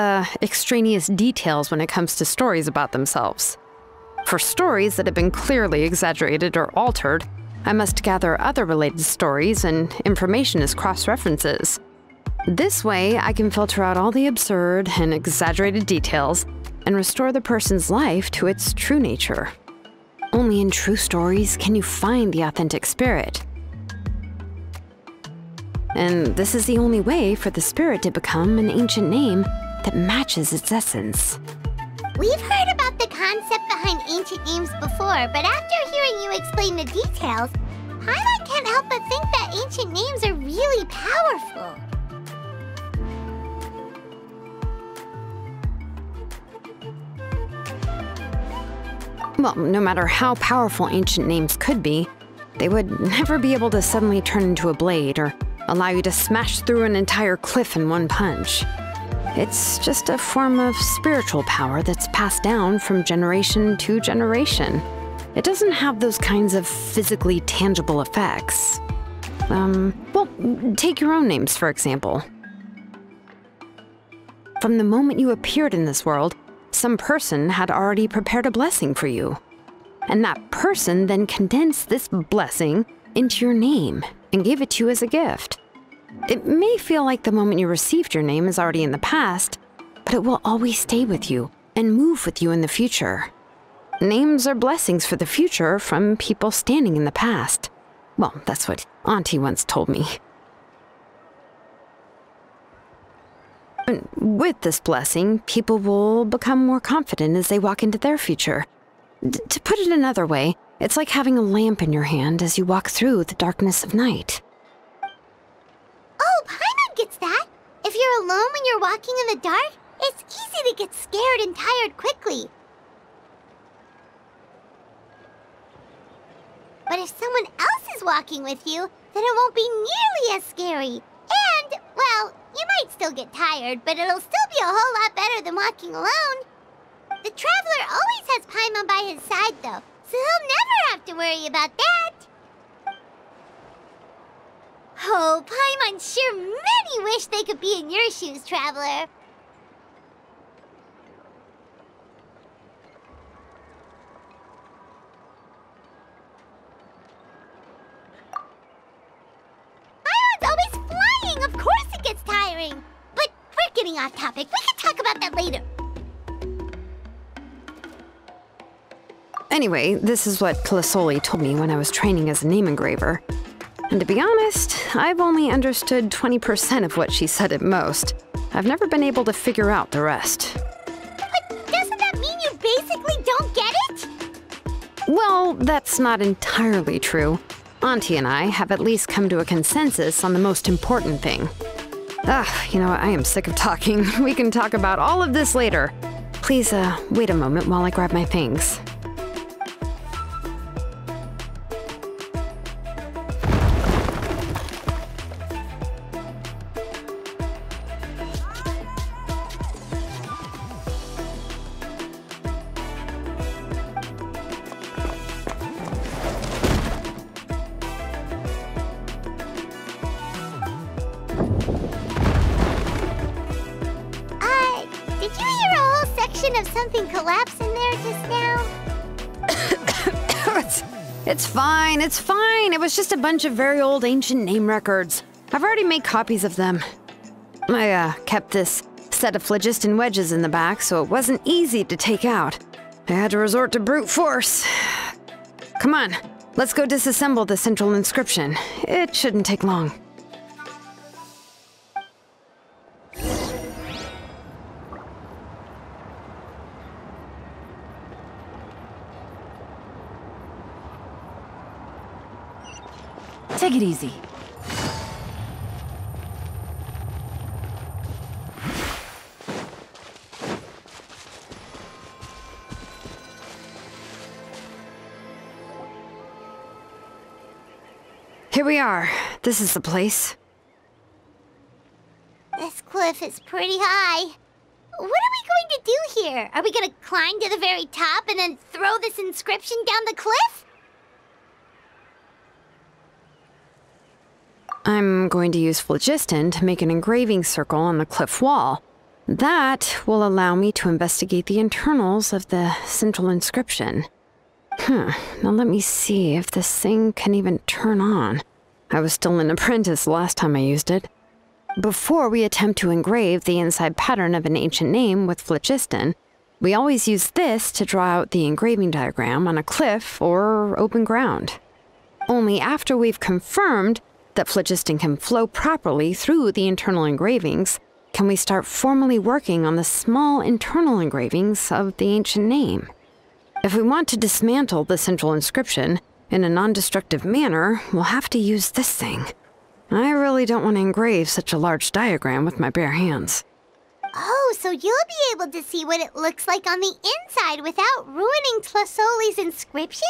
extraneous details when it comes to stories about themselves. For stories that have been clearly exaggerated or altered, I must gather other related stories and information as cross-references. This way, I can filter out all the absurd and exaggerated details and restore the person's life to its true nature. Only in true stories can you find the authentic spirit. And this is the only way for the spirit to become an ancient name that matches its essence. We've heard about the concept behind ancient names before, but after hearing you explain the details, Paimon can't help but think that ancient names are really powerful. Well, no matter how powerful ancient names could be, they would never be able to suddenly turn into a blade or allow you to smash through an entire cliff in one punch. It's just a form of spiritual power that's passed down from generation to generation. It doesn't have those kinds of physically tangible effects. Well, take your own names, for example. From the moment you appeared in this world, some person had already prepared a blessing for you. And that person then condensed this blessing into your name and gave it to you as a gift. It may feel like the moment you received your name is already in the past, but it will always stay with you and move with you in the future. Names are blessings for the future from people standing in the past. Well, that's what Auntie once told me. With this blessing, people will become more confident as they walk into their future. To put it another way, it's like having a lamp in your hand as you walk through the darkness of night. Oh, Paimon gets that. If you're alone when you're walking in the dark, it's easy to get scared and tired quickly. But if someone else is walking with you, then it won't be nearly as scary. And, well, you might still get tired, but it'll still be a whole lot better than walking alone. The Traveler always has Paimon by his side, though, so he'll never have to worry about that. Oh, Paimon sure many wish they could be in your shoes, Traveler. Paimon's always flying! Of course it gets tiring! But we're getting off topic. We can talk about that later. Anyway, this is what Clisoli told me when I was training as a name engraver. And to be honest, I've only understood 20% of what she said at most. I've never been able to figure out the rest. But doesn't that mean you basically don't get it? Well, that's not entirely true. Auntie and I have at least come to a consensus on the most important thing. You know, I am sick of talking. We can talk about all of this later. Please, wait a moment while I grab my things. Did you hear a whole section of something collapse in there just now? It's fine, it's fine. It was just a bunch of very old ancient name records. I've already made copies of them. I kept this set of phlogiston wedges in the back, so it wasn't easy to take out. I had to resort to brute force. Come on, let's go disassemble the central inscription. It shouldn't take long. Take it easy. Here we are. This is the place. This cliff is pretty high. What are we going to do here? Are we going to climb to the very top and then throw this inscription down the cliff? I'm going to use phlogiston to make an engraving circle on the cliff wall. That will allow me to investigate the internals of the central inscription. Now let me see if this thing can even turn on. I was still an apprentice last time I used it. Before we attempt to engrave the inside pattern of an ancient name with phlogiston, we always use this to draw out the engraving diagram on a cliff or open ground. Only after we've confirmed that phlogiston can flow properly through the internal engravings can we start formally working on the small internal engravings of the ancient name. If we want to dismantle the central inscription in a non-destructive manner, we'll have to use this thing. I really don't want to engrave such a large diagram with my bare hands. Oh, so you'll be able to see what it looks like on the inside without ruining Clisoli's inscription?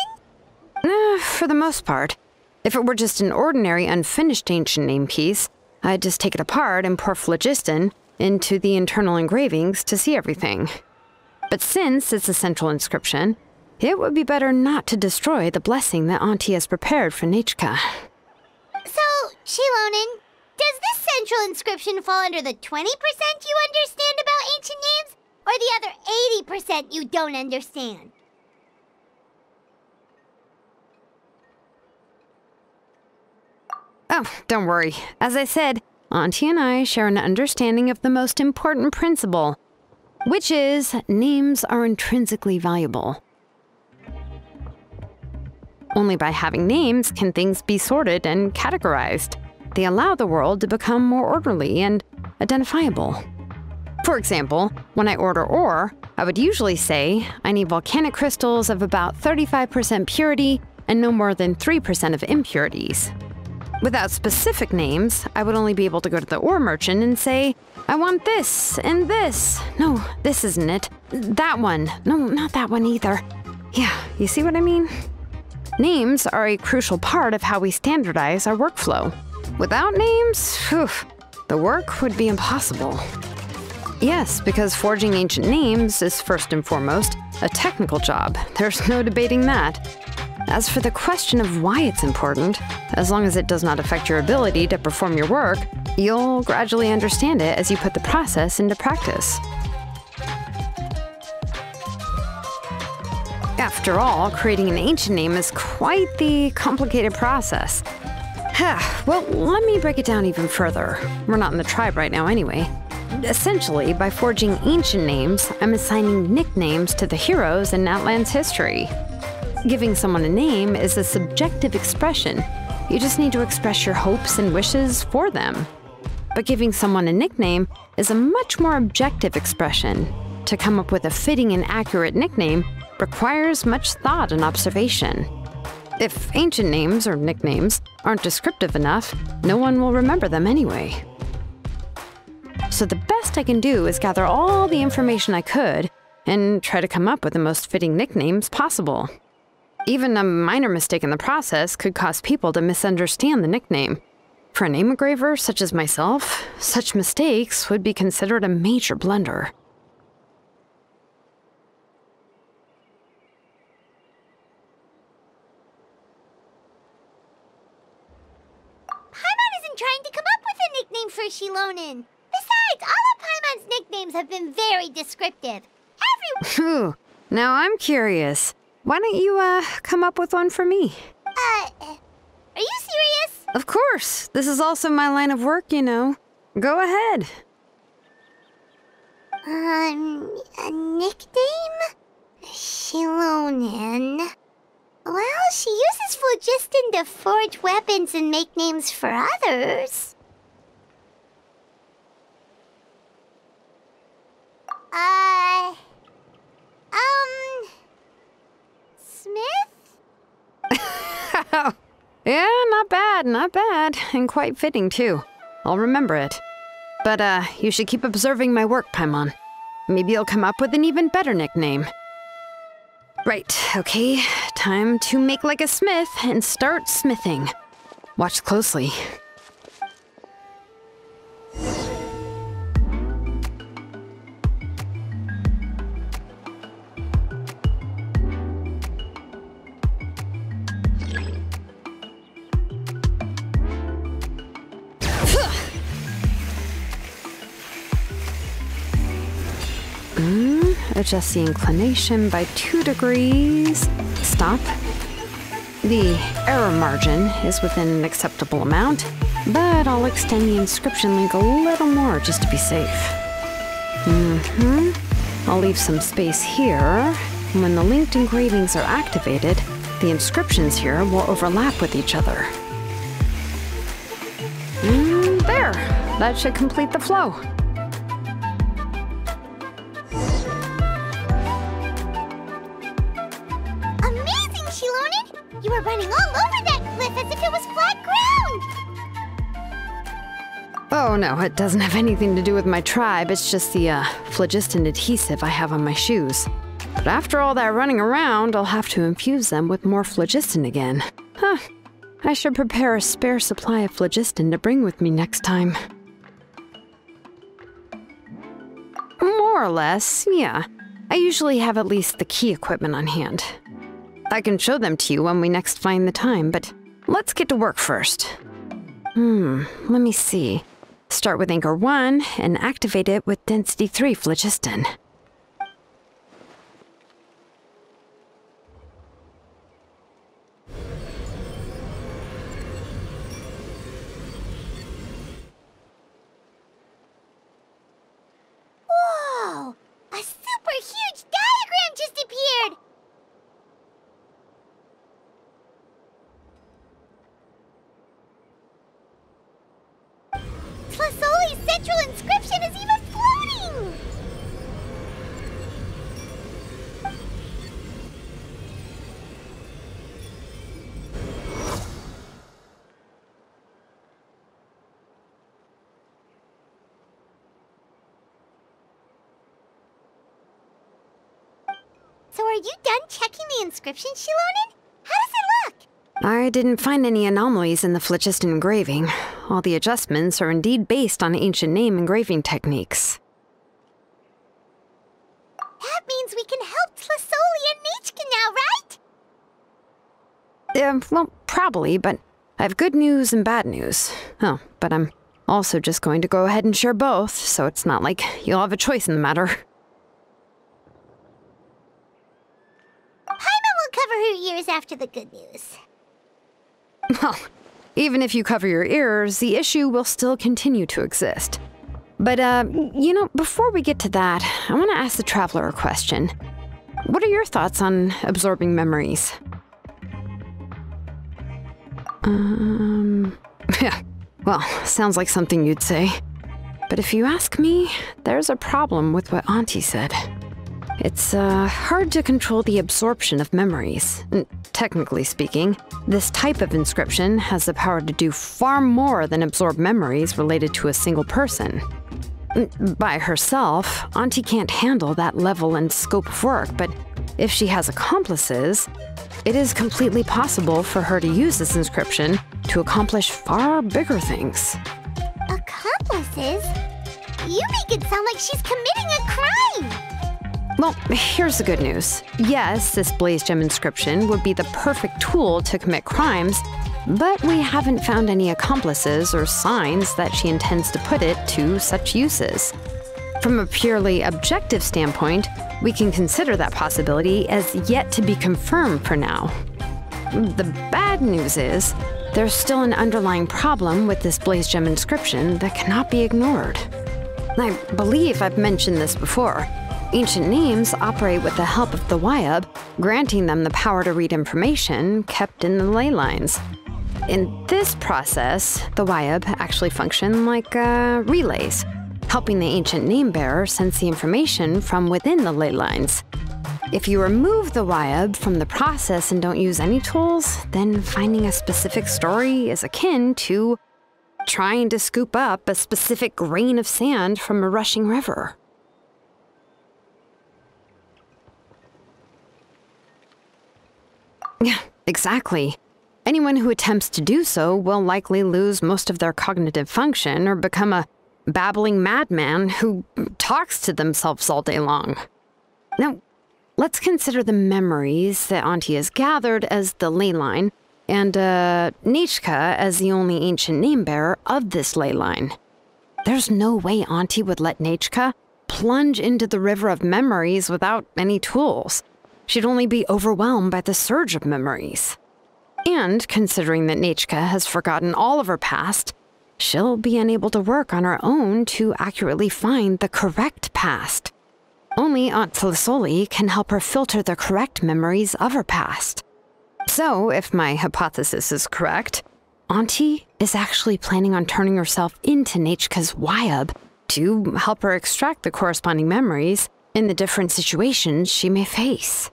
For the most part. If it were just an ordinary unfinished ancient name piece, I'd just take it apart and pour phlogiston into the internal engravings to see everything. But since it's a central inscription, it would be better not to destroy the blessing that Auntie has prepared for Nichka. So, Xilonen, does this central inscription fall under the 20% you understand about ancient names, or the other 80% you don't understand? Oh, don't worry. As I said, Auntie and I share an understanding of the most important principle, which is names are intrinsically valuable. Only by having names can things be sorted and categorized. They allow the world to become more orderly and identifiable. For example, when I order ore, I would usually say I need volcanic crystals of about 35% purity and no more than 3% of impurities. Without specific names, I would only be able to go to the ore merchant and say, I want this and this. No, this isn't it. That one. No, not that one either. Yeah, you see what I mean? Names are a crucial part of how we standardize our workflow. Without names, the work would be impossible. Yes, because forging ancient names is first and foremost a technical job. There's no debating that. As for the question of why it's important, as long as it does not affect your ability to perform your work, you'll gradually understand it as you put the process into practice. After all, creating an ancient name is quite the complicated process. Well, let me break it down even further. We're not in the tribe right now anyway. Essentially, by forging ancient names, I'm assigning nicknames to the heroes in Natlan's history. Giving someone a name is a subjective expression. You just need to express your hopes and wishes for them. But giving someone a nickname is a much more objective expression. To come up with a fitting and accurate nickname requires much thought and observation. If ancient names or nicknames aren't descriptive enough, no one will remember them anyway. So the best I can do is gather all the information I could and try to come up with the most fitting nicknames possible. Even a minor mistake in the process could cause people to misunderstand the nickname. For a name engraver such as myself, such mistakes would be considered a major blunder. Paimon isn't trying to come up with a nickname for Xilonen. Besides, all of Paimon's nicknames have been very descriptive. Phew, now I'm curious. Why don't you, come up with one for me? Are you serious? Of course. This is also my line of work, you know. Go ahead. A nickname? Xilonen. Well, she uses phlogiston to forge weapons and make names for others. Smith? Yeah, not bad, and quite fitting too. I'll remember it. But, you should keep observing my work, Paimon. Maybe you'll come up with an even better nickname. Right, okay, time to make like a smith and start smithing. Watch closely. Adjust the inclination by 2 degrees. Stop. The error margin is within an acceptable amount, but I'll extend the inscription link a little more just to be safe. I'll leave some space here. When the linked engravings are activated, the inscriptions here will overlap with each other. There! That should complete the flow. You were running all over that cliff as if it was flat ground! Oh no, it doesn't have anything to do with my tribe. It's just the phlogiston adhesive I have on my shoes. But after all that running around, I'll have to infuse them with more phlogiston again. I should prepare a spare supply of phlogiston to bring with me next time. More or less, yeah. I usually have at least the key equipment on hand. I can show them to you when we next find the time, but let's get to work first. Let me see. Start with Anchor 1 and activate it with Density 3 phlogiston. Whoa! A super huge diagram just appeared! Tlasoli's central inscription is even floating! So are you done checking the inscription, Shilonen? How does it look? I didn't find any anomalies in the phlogiston engraving. All the adjustments are indeed based on ancient name engraving techniques. That means we can help Tlisoli and Nichka now, right? Well, probably, but I have good news and bad news. Oh, but I'm also just going to go ahead and share both, so it's not like you'll have a choice in the matter. Paimon will cover her ears after the good news. Well, even if you cover your ears, the issue will still continue to exist. But, before we get to that, I want to ask the Traveler a question. What are your thoughts on absorbing memories? Yeah, well, sounds like something you'd say. But if you ask me, there's a problem with what Auntie said. It's hard to control the absorption of memories. Technically speaking, this type of inscription has the power to do far more than absorb memories related to a single person. By herself, Auntie can't handle that level and scope of work, but if she has accomplices, it is completely possible for her to use this inscription to accomplish far bigger things. Accomplices? You make it sound like she's committing a crime! Well, here's the good news. Yes, this Blaze Gem inscription would be the perfect tool to commit crimes, but we haven't found any accomplices or signs that she intends to put it to such uses. From a purely objective standpoint, we can consider that possibility as yet to be confirmed for now. The bad news is, there's still an underlying problem with this Blaze Gem inscription that cannot be ignored. I believe I've mentioned this before. Ancient names operate with the help of the Wyab, granting them the power to read information kept in the ley lines. In this process, the Wyab actually function like relays, helping the ancient name bearer sense the information from within the ley lines. If you remove the Wyab from the process and don't use any tools, then finding a specific story is akin to trying to scoop up a specific grain of sand from a rushing river. Yeah, exactly. Anyone who attempts to do so will likely lose most of their cognitive function or become a babbling madman who talks to themselves all day long. Now, let's consider the memories that Auntie has gathered as the ley line, and Nichka as the only ancient name-bearer of this ley line. There's no way Auntie would let Nichka plunge into the river of memories without any tools. She'd only be overwhelmed by the surge of memories. And considering that Nichka has forgotten all of her past, she'll be unable to work on her own to accurately find the correct past. Only Aunt Tlisoli can help her filter the correct memories of her past. So, if my hypothesis is correct, Auntie is actually planning on turning herself into Nichka's Wyab to help her extract the corresponding memories in the different situations she may face.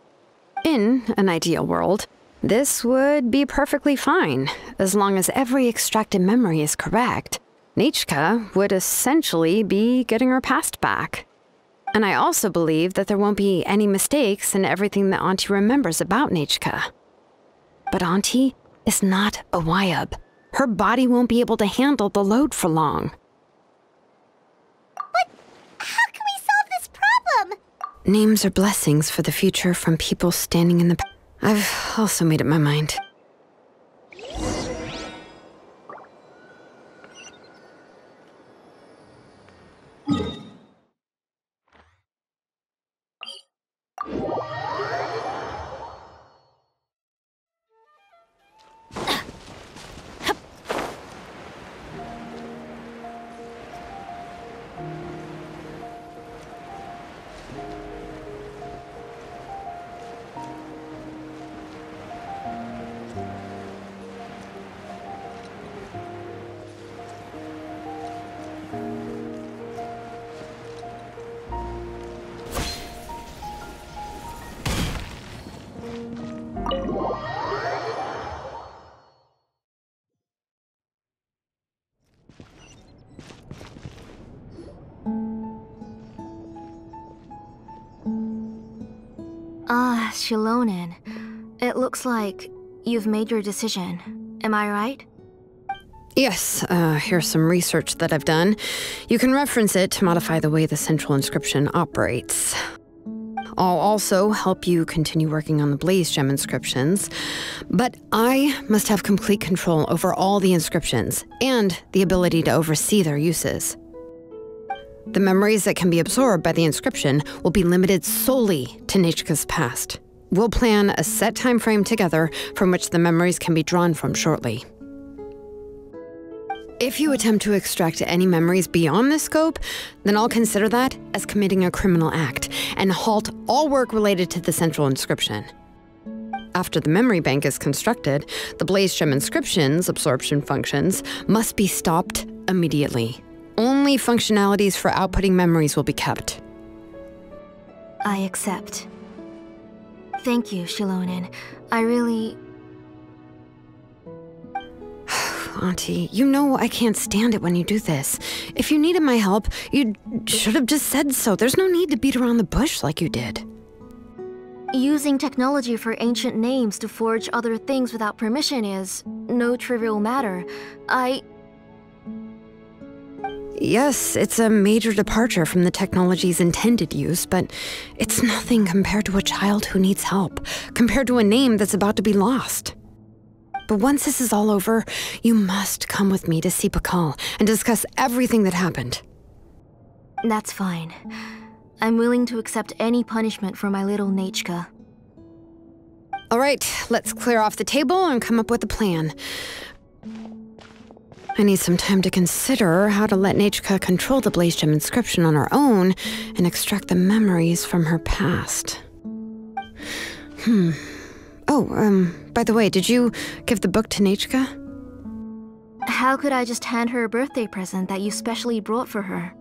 In an ideal world, this would be perfectly fine, as long as every extracted memory is correct. Nichka would essentially be getting her past back. And I also believe that there won't be any mistakes in everything that Auntie remembers about Nichka. But Auntie is not a Wyab. Her body won't be able to handle the load for long. But how can we solve this problem? Names are blessings for the future from people standing in the... I've also made up my mind. Shilonen. It looks like you've made your decision. Am I right? Yes, here's some research that I've done. You can reference it to modify the way the central inscription operates. I'll also help you continue working on the Blaze Gem inscriptions, but I must have complete control over all the inscriptions and the ability to oversee their uses. The memories that can be absorbed by the inscription will be limited solely to Nichka's past. We'll plan a set time frame together from which the memories can be drawn from shortly. If you attempt to extract any memories beyond this scope, then I'll consider that as committing a criminal act and halt all work related to the central inscription. After the memory bank is constructed, the Blaze Gem inscription's absorption functions must be stopped immediately. Only functionalities for outputting memories will be kept. I accept. Thank you, Shilonen. I really... Auntie, you know I can't stand it when you do this. If you needed my help, you should have just said so. There's no need to beat around the bush like you did. Using technology for ancient names to forge other things without permission is no trivial matter. Yes, it's a major departure from the technology's intended use, but it's nothing compared to a child who needs help, compared to a name that's about to be lost. But once this is all over, you must come with me to see Pakal and discuss everything that happened. That's fine. I'm willing to accept any punishment for my little Nichka. All right, let's clear off the table and come up with a plan. I need some time to consider how to let Nichka control the Blaze Gem inscription on her own and extract the memories from her past. By the way, did you give the book to Nichka? How could I just hand her a birthday present that you specially brought for her?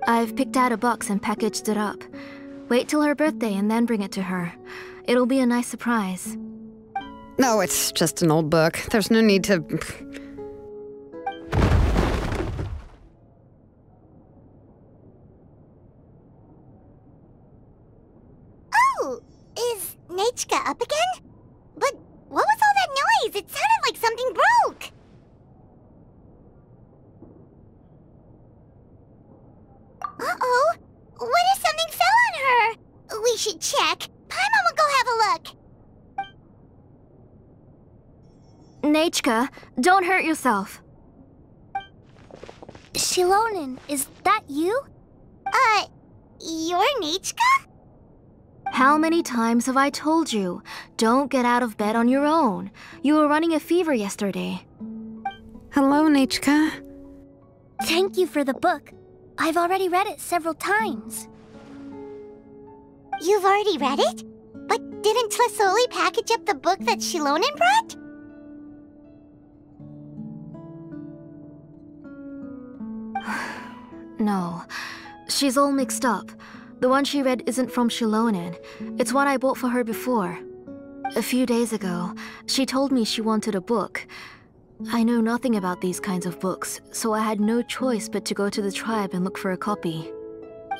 I've picked out a box and packaged it up. Wait till her birthday and then bring it to her. It'll be a nice surprise. No, it's just an old book. There's no need to... Oh, is Nichka up again? But what was all that noise? It sounded like something broke. Uh-oh. What if something fell on her? We should check. Paimon will go have a look. Nichka, don't hurt yourself. Shilonen, is that you? You're Nichka? How many times have I told you? Don't get out of bed on your own. You were running a fever yesterday. Hello, Nichka. Thank you for the book. I've already read it several times. You've already read it? But didn't Tlisoli package up the book that Shilonen brought? No, she's all mixed up. The one she read isn't from Shilonen. It's one I bought for her before. A few days ago, she told me she wanted a book. I know nothing about these kinds of books, so I had no choice but to go to the tribe and look for a copy.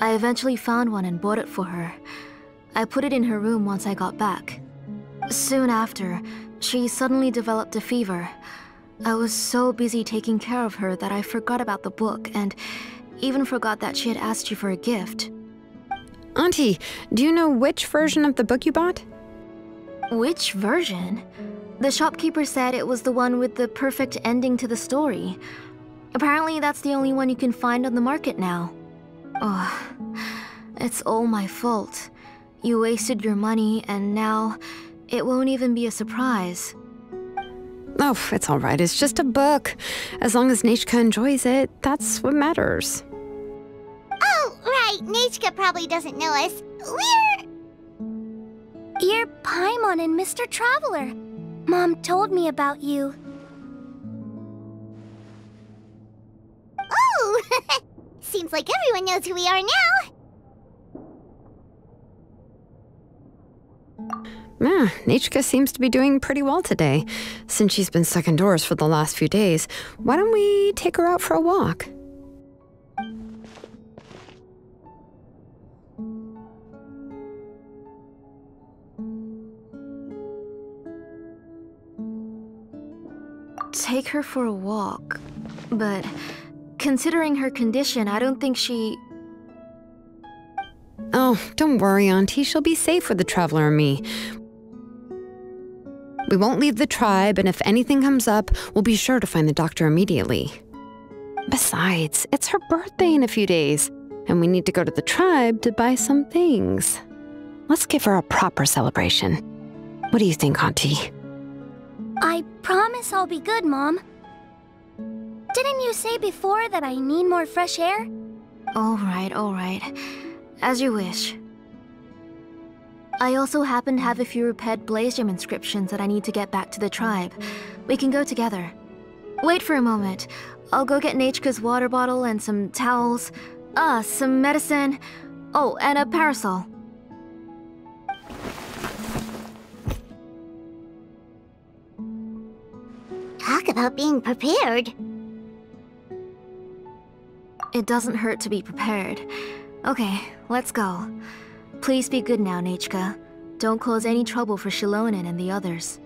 I eventually found one and bought it for her. I put it in her room once I got back. Soon after, she suddenly developed a fever. I was so busy taking care of her that I forgot about the book and even forgot that she had asked you for a gift. Auntie, do you know which version of the book you bought? Which version? The shopkeeper said it was the one with the perfect ending to the story. Apparently that's the only one you can find on the market now. Oh, it's all my fault. You wasted your money and now it won't even be a surprise. Oh, it's all right. It's just a book. As long as Nichka enjoys it, that's what matters. Oh, right. Nichka probably doesn't know us. You're Paimon and Mr. Traveler. Mom told me about you. Oh! Seems like everyone knows who we are now. Nichka seems to be doing pretty well today. Since she's been stuck indoors for the last few days, why don't we take her out for a walk? take her for a walk. But considering her condition, I don't think she... Oh, don't worry, Auntie. She'll be safe with the Traveler and me. We won't leave the tribe, and if anything comes up, we'll be sure to find the doctor immediately. Besides, it's her birthday in a few days, and we need to go to the tribe to buy some things. Let's give her a proper celebration. What do you think, Auntie? I promise I'll be good, Mom. Didn't you say before that I need more fresh air? All right. As you wish. I also happen to have a few repaired Blaze Gem inscriptions that I need to get back to the tribe. We can go together. Wait for a moment. I'll go get Nachka's water bottle and some towels. Some medicine. Oh, and a parasol. Talk about being prepared. It doesn't hurt to be prepared. Okay, let's go. Please be good now, Nachka. Don't cause any trouble for Xilonen and the others.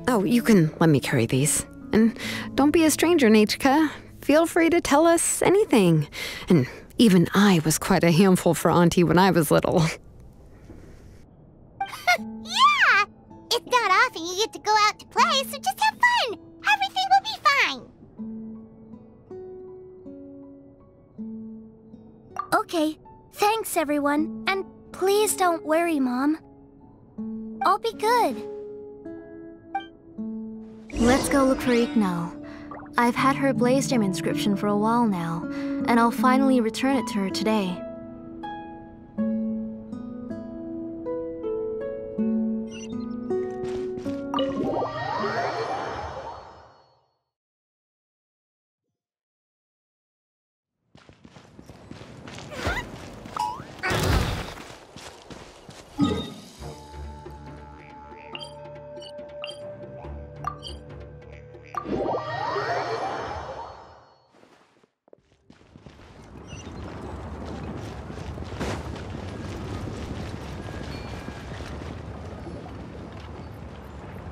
Oh, you can let me carry these. And don't be a stranger, Nachka. Feel free to tell us anything. And even I was quite a handful for Auntie when I was little. Yeah! It's not often you get to go out to play, so just have fun! Everything will be fine! Okay, thanks everyone. And please don't worry, Mom. I'll be good. Let's go look for Ignal. I've had her Blaze Gem inscription for a while now, and I'll finally return it to her today.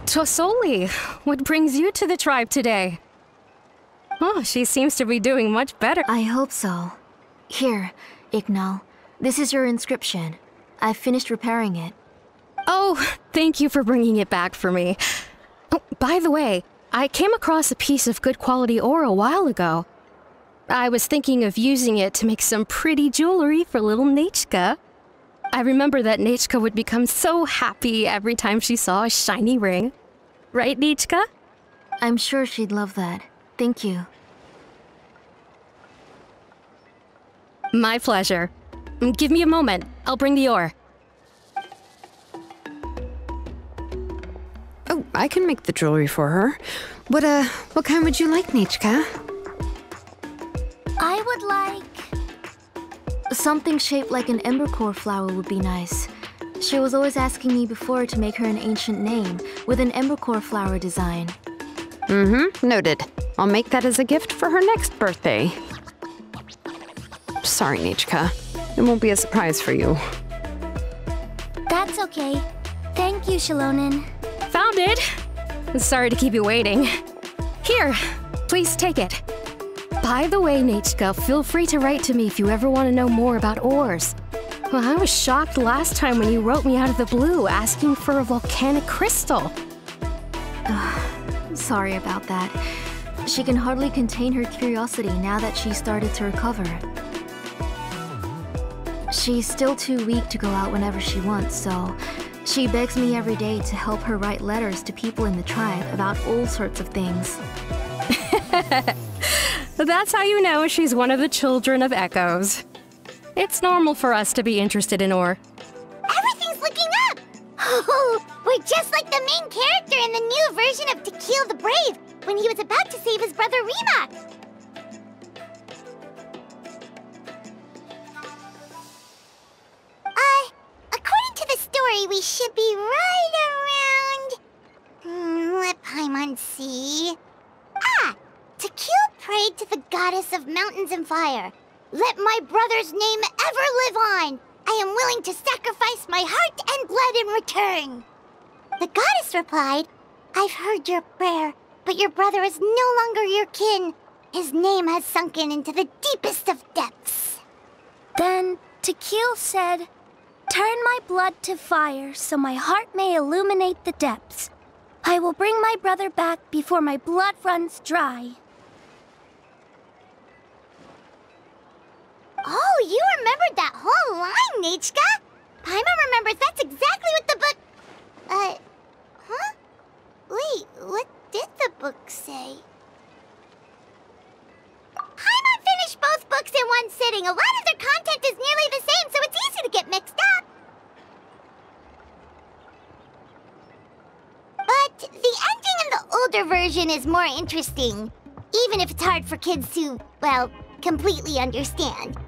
Tosoli, what brings you to the tribe today? Oh, she seems to be doing much better. I hope so. Here, Ignal. This is your inscription. I've finished repairing it. Oh, thank you for bringing it back for me. Oh, by the way, I came across a piece of good quality ore a while ago. I was thinking of using it to make some pretty jewelry for little Nachka. I remember that Nachka would become so happy every time she saw a shiny ring. Right, Nachka? I'm sure she'd love that. Thank you. My pleasure. Give me a moment. I'll bring the ore. Oh, I can make the jewelry for her. What kind would you like, Nachka? I would like... Something shaped like an embercore flower would be nice. She was always asking me before to make her an ancient name with an embercore flower design. Noted. I'll make that as a gift for her next birthday. Sorry, Nachka. It won't be a surprise for you. That's okay. Thank you, Xilonen. Found it! Sorry to keep you waiting. Here, please take it. By the way, Nachka, feel free to write to me if you ever want to know more about ores. Well, I was shocked last time when you wrote me out of the blue asking for a volcanic crystal. Sorry about that. She can hardly contain her curiosity now that she's started to recover. She's still too weak to go out whenever she wants, so she begs me every day to help her write letters to people in the tribe about all sorts of things. That's how you know she's one of the children of Echoes. It's normal for us to be interested in ore. Everything's looking up! Oh, we're just like the main character in the new version of Tekil the Brave, when he was about to save his brother Rimac. According to the story, we should be right around... let Paimon see... Tekil prayed to the goddess of mountains and fire. Let my brother's name ever live on. I am willing to sacrifice my heart and blood in return. The goddess replied, I've heard your prayer. but your brother is no longer your kin. His name has sunken into the deepest of depths. Then Tequil said, "Turn my blood to fire so my heart may illuminate the depths. I will bring my brother back before my blood runs dry." Oh, you remembered that whole line, Nechka! Paimon remembers that's exactly what the book... huh? Wait, what did the book say? Paimon finished both books in one sitting. A lot of their content is nearly the same, so it's easy to get mixed up. But the ending in the older version is more interesting, even if it's hard for kids to, well, completely understand.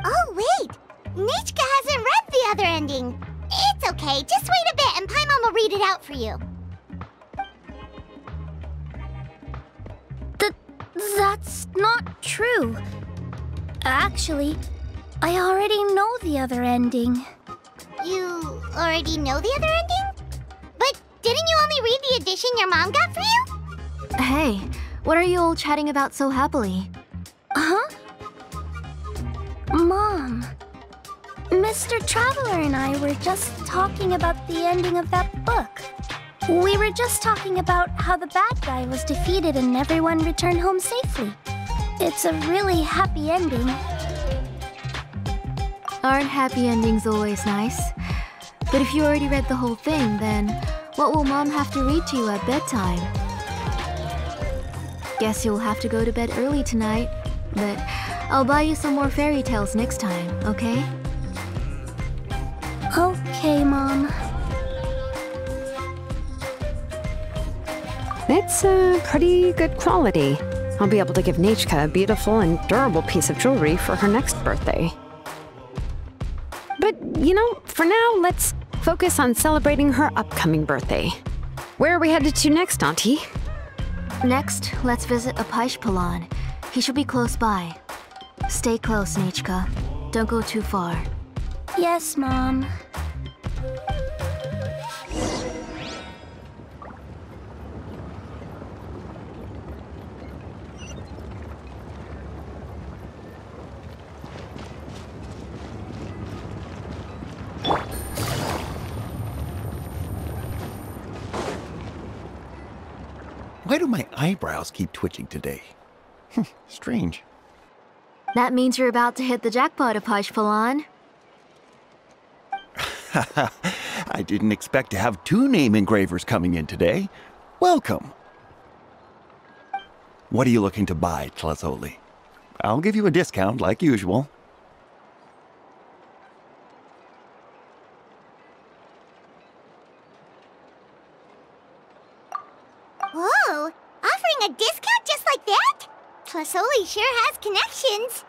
Oh, wait! Nechka hasn't read the other ending. It's okay, just wait a bit and Paimon will read it out for you. That's not true. Actually, I already know the other ending. You already know the other ending? But didn't you only read the edition your mom got for you? Hey, what are you all chatting about so happily? Huh? Mom, Mr. Traveler and I were just talking about the ending of that book. We were just talking about how the bad guy was defeated and everyone returned home safely. It's a really happy ending. Aren't happy endings always nice? But if you already read the whole thing, then what will Mom have to read to you at bedtime? Guess you'll have to go to bed early tonight, but I'll buy you some more fairy tales next time, okay? Okay, Mom. It's pretty good quality. I'll be able to give Nechka a beautiful and durable piece of jewelry for her next birthday. But, you know, for now, let's focus on celebrating her upcoming birthday. Where are we headed to next, Auntie? Next, let's visit Apaish He should be close by. Stay close, Nechka. Don't go too far. Yes, Mom. Why do my eyebrows keep twitching today? Strange. That means you're about to hit the jackpot, Apaish. I didn't expect to have 2 name engravers coming in today. Welcome. What are you looking to buy, Tlazoli? I'll give you a discount like usual. Whoa! Offering a discount just like that? Tlazoli sure has connections.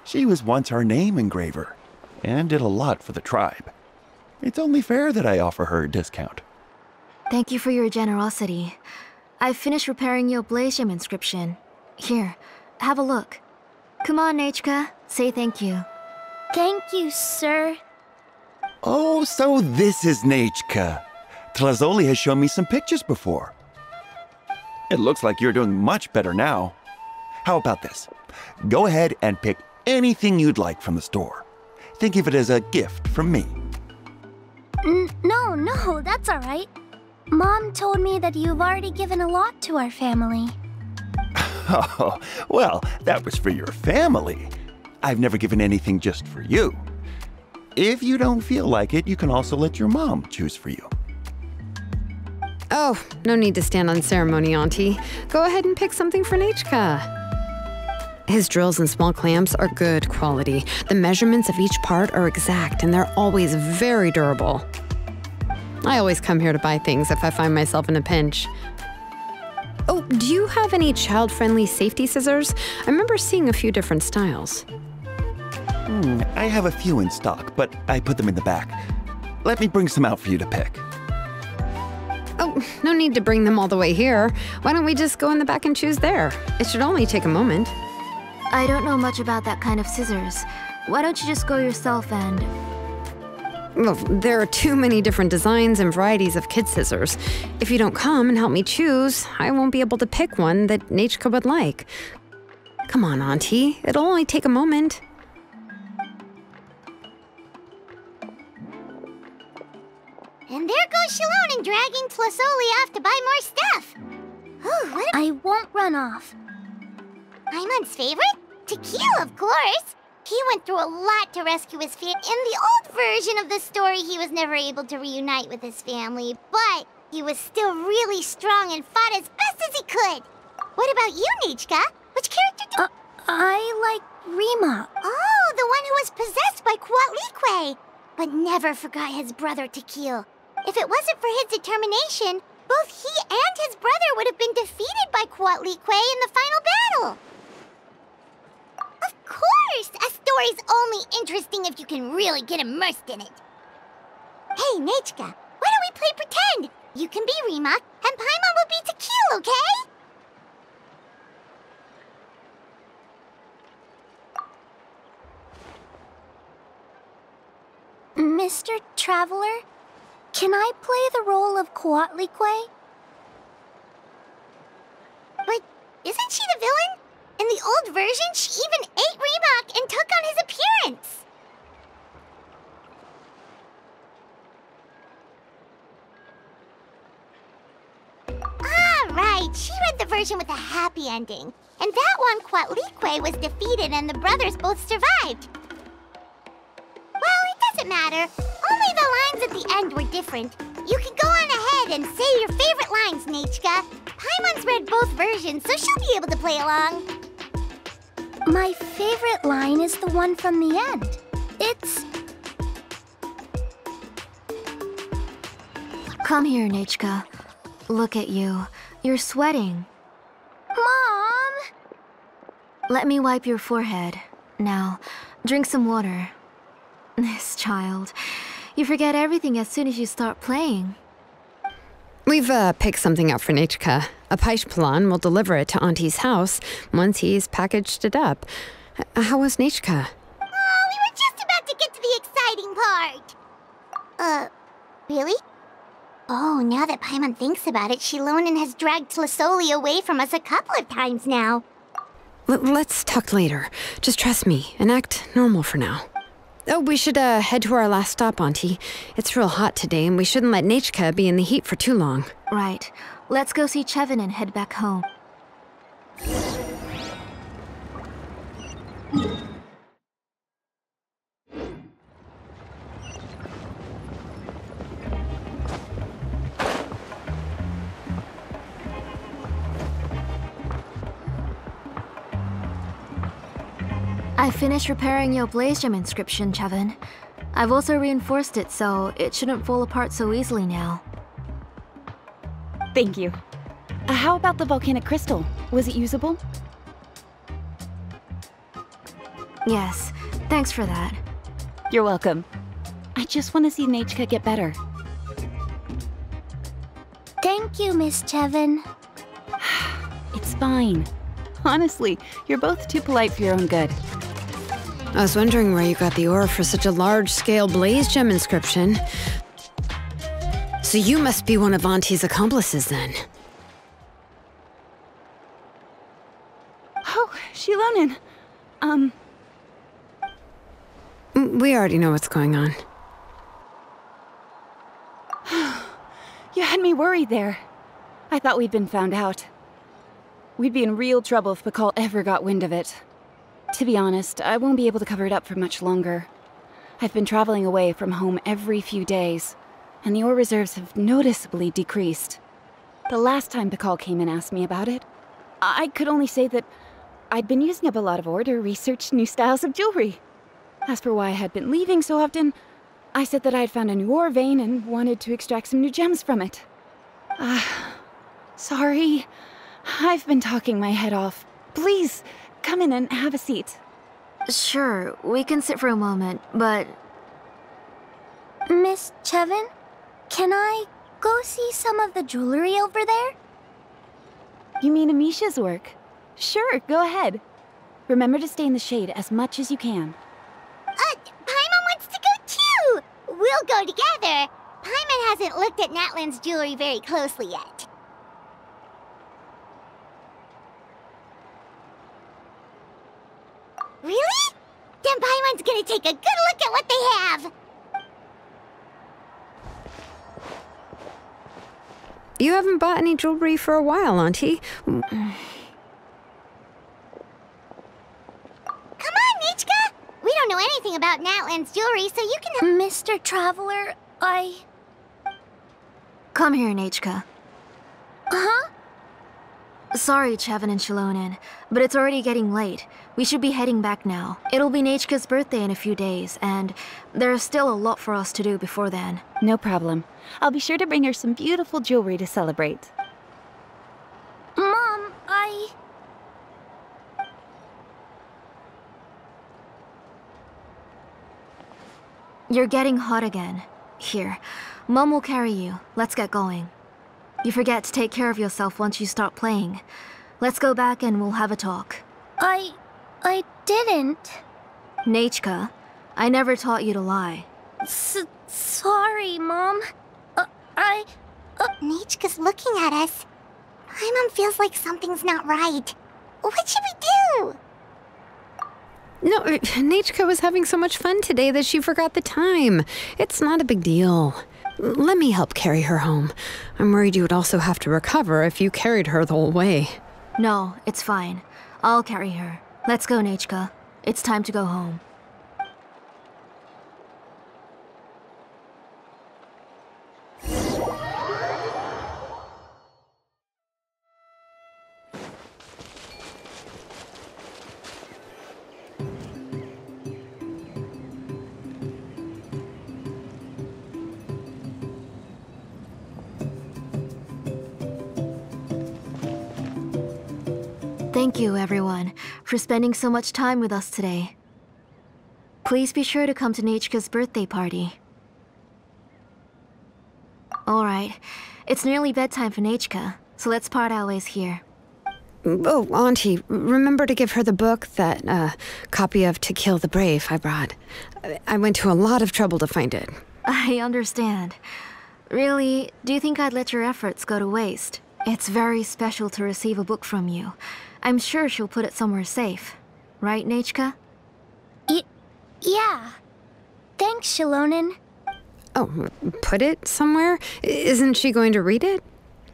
She was once our name engraver, and did a lot for the tribe. It's only fair that I offer her a discount. Thank you for your generosity. I've finished repairing your Blaze Gem inscription. Here, have a look. Come on, Nechka, say thank you. Thank you, sir. Oh, so this is Nechka. Tlazoli has shown me some pictures before. It looks like you're doing much better now. How about this? Go ahead and pick anything you'd like from the store. Think of it as a gift from me. No, that's all right. Mom told me that you've already given a lot to our family. Oh, well, that was for your family. I've never given anything just for you. If you don't feel like it, you can also let your mom choose for you. Oh, no need to stand on ceremony, Auntie. Go ahead and pick something for Nechka. His drills and small clamps are good quality. The measurements of each part are exact, and they're always very durable. I always come here to buy things if I find myself in a pinch. Oh, do you have any child-friendly safety scissors? I remember seeing a few different styles. I have a few in stock, but I put them in the back. Let me bring some out for you to pick. Oh, no need to bring them all the way here. Why don't we just go in the back and choose there? It should only take a moment. I don't know much about that kind of scissors. Why don't you just go yourself and... Well, there are too many different designs and varieties of kid scissors. If you don't come and help me choose, I won't be able to pick one that Nechka would like. Come on, Auntie. It'll only take a moment. And there goes Xilonen dragging Tlisoli off to buy more stuff. Ooh, I won't run off. Paimon's favorite? Tequila, of course. He went through a lot to rescue his family. In the old version of the story, he was never able to reunite with his family, but he was still really strong and fought as best as he could. What about you, Nechka? Which character do I like Rima. Oh, the one who was possessed by Coatlicue, but never forgot his brother Tequil. If it wasn't for his determination, both he and his brother would have been defeated by Coatlicue in the final battle. Of course! A story's only interesting if you can really get immersed in it. Hey, Nechka, why don't we play pretend? You can be Rima, and Paimon will be Tequil, okay? Mr. Traveler, can I play the role of Coatlicue? But isn't she the villain? In the old version, she even ate Reebok and took on his appearance. Ah, right. She read the version with a happy ending. And that one, Coatlicue was defeated and the brothers both survived. Well, it doesn't matter. Only the lines at the end were different. You can go on ahead and say your favorite lines, Nechka. Paimon's read both versions, so she'll be able to play along. My favorite line is the one from the end. It's... Come here, Nechka. Look at you. You're sweating. Mom! Let me wipe your forehead. Now, drink some water. This child. You forget everything as soon as you start playing. We've picked something up for Nechka. A Paishpalan will deliver it to Auntie's house once he's packaged it up. How was Nechka? Oh, we were just about to get to the exciting part. Really? Oh, now that Paimon thinks about it, Xilonen has dragged Tlisoli away from us a couple of times now. Let's talk later. Just trust me and act normal for now. Oh, we should head to our last stop, Auntie. It's real hot today, and we shouldn't let Nechka be in the heat for too long. Right. Let's go see Chevin and head back home. I finished repairing your Blaze Gem inscription, Chevin. I've also reinforced it so it shouldn't fall apart so easily now. Thank you. How about the volcanic crystal? Was it usable? Yes, thanks for that. You're welcome. I just want to see Nechka get better. Thank you, Miss Chevin. It's fine. Honestly, you're both too polite for your own good. I was wondering where you got the ore for such a large-scale Blaze Gem inscription. So you must be one of Auntie's accomplices, then. Oh, Xilonen. We already know what's going on. You had me worried there. I thought we'd been found out. We'd be in real trouble if Pakal ever got wind of it. To be honest, I won't be able to cover it up for much longer. I've been traveling away from home every few days, and the ore reserves have noticeably decreased. The last time Pakal came and asked me about it, I could only say that I'd been using up a lot of ore to research new styles of jewelry. As for why I had been leaving so often, I said that I had found a new ore vein and wanted to extract some new gems from it. Sorry. I've been talking my head off. Please, come in and have a seat. Sure, we can sit for a moment, but... Miss Chevin, can I go see some of the jewelry over there? You mean Amisha's work? Sure, go ahead. Remember to stay in the shade as much as you can. Paimon wants to go too! We'll will go together. Paimon hasn't looked at Natlan's jewelry very closely yet. Really? Then Paimon's gonna take a good look at what they have. You haven't bought any jewelry for a while, Auntie. Come on, Nichka! We don't know anything about Natlan's jewelry, so you can... Mr. Traveler, Come here, Nechka. Huh? Sorry, Chevin and Shilonen, but it's already getting late. We should be heading back now. It'll be Nechka's birthday in a few days, and there's still a lot for us to do before then. No problem. I'll be sure to bring her some beautiful jewelry to celebrate. Mom, You're getting hot again. Here, Mom will carry you. Let's get going. You forget to take care of yourself once you start playing. Let's go back and we'll have a talk. I didn't. Nechka, I never taught you to lie. Sorry, Mom. Nichka's looking at us. Paimon feels like something's not right. What should we do? No, Nechka was having so much fun today that she forgot the time. It's not a big deal. Let me help carry her home. I'm worried you would also have to recover if you carried her the whole way. No, it's fine. I'll carry her. Let's go, Nechka. It's time to go home. Thank you, everyone, for spending so much time with us today. Please be sure to come to Nechka's birthday party. Alright, it's nearly bedtime for Nechka, so let's part our ways here. Oh, Auntie, remember to give her the book, that copy of To Kill the Brave I brought. I went to a lot of trouble to find it. I understand. Really, do you think I'd let your efforts go to waste? It's very special to receive a book from you. I'm sure she'll put it somewhere safe. Right, Nechka? Yeah. Thanks, Shilonen. Oh, put it somewhere? Isn't she going to read it?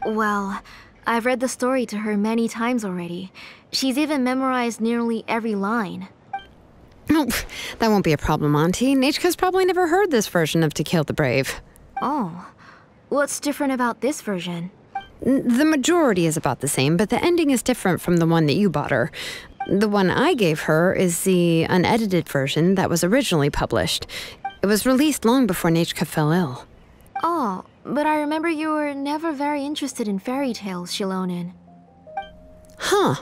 Well, I've read the story to her many times already. She's even memorized nearly every line. Oh, that won't be a problem, Auntie. Nechka's probably never heard this version of To Kill the Brave. Oh. What's different about this version? The majority is about the same, but the ending is different from the one that you bought her. The one I gave her is the unedited version that was originally published. It was released long before Nechka fell ill. Oh, but I remember you were never very interested in fairy tales, Shilonen. Huh.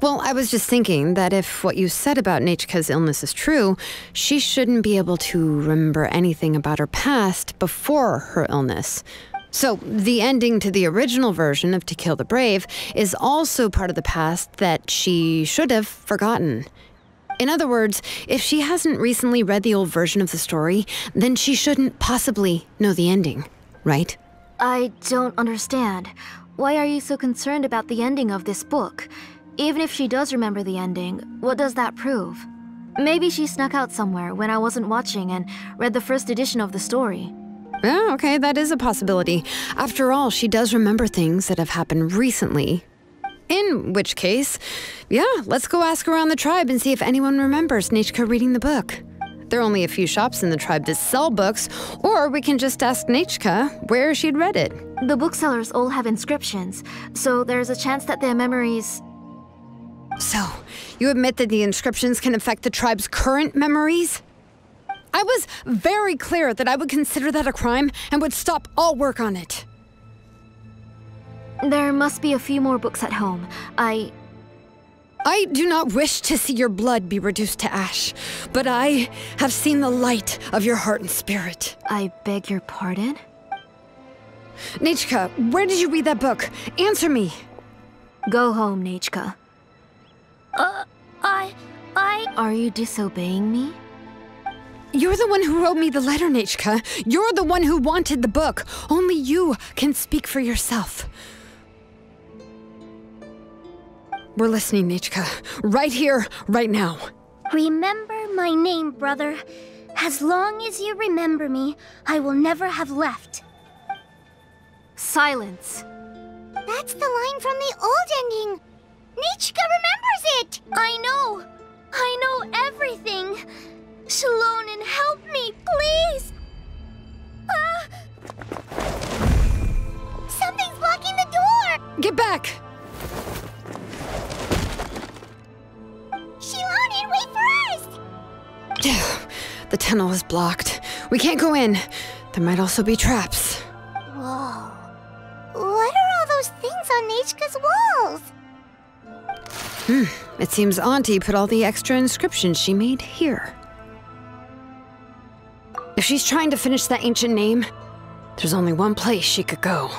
Well, I was just thinking that if what you said about Nechka's illness is true, she shouldn't be able to remember anything about her past before her illness. So, the ending to the original version of To Kill the Brave is also part of the past that she should have forgotten. In other words, if she hasn't recently read the old version of the story, then she shouldn't possibly know the ending, right? I don't understand. Why are you so concerned about the ending of this book? Even if she does remember the ending, what does that prove? Maybe she snuck out somewhere when I wasn't watching and read the first edition of the story. Yeah, okay, that is a possibility. After all, she does remember things that have happened recently. In which case, yeah, let's go ask around the tribe and see if anyone remembers Nechka reading the book. There are only a few shops in the tribe that sell books, or we can just ask Nechka where she'd read it. The booksellers all have inscriptions, so there's a chance that their memories... So, you admit that the inscriptions can affect the tribe's current memories? I was very clear that I would consider that a crime and would stop all work on it. There must be a few more books at home. I do not wish to see your blood be reduced to ash, but I have seen the light of your heart and spirit. I beg your pardon? Nechka, where did you read that book? Answer me. Go home, Nechka. I... Are you disobeying me? You're the one who wrote me the letter, Nichka. You're the one who wanted the book. Only you can speak for yourself. We're listening, Nichka. Right here, right now. Remember my name, brother. As long as you remember me, I will never have left. Silence. That's the line from the old ending. Nichka remembers it! I know everything. Shilonen, help me, please! Something's blocking the door! Get back! Shilonen, wait for us! The tunnel is blocked. We can't go in. There might also be traps. Whoa. What are all those things on Nichka's walls? It seems Auntie put all the extra inscriptions she made here. If she's trying to finish that ancient name, there's only one place she could go.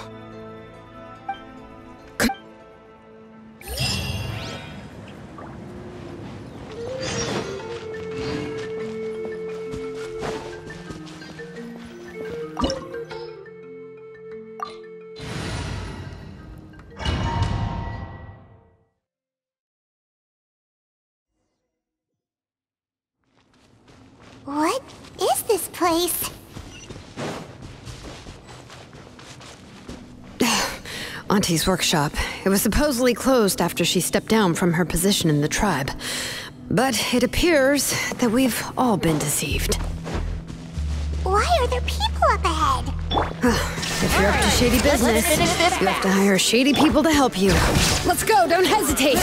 What is this place? Auntie's workshop. It was supposedly closed after she stepped down from her position in the tribe. But it appears that we've all been deceived. Why are there people up ahead? If you're up to shady business, you have to hire shady people to help you. Let's go, don't hesitate!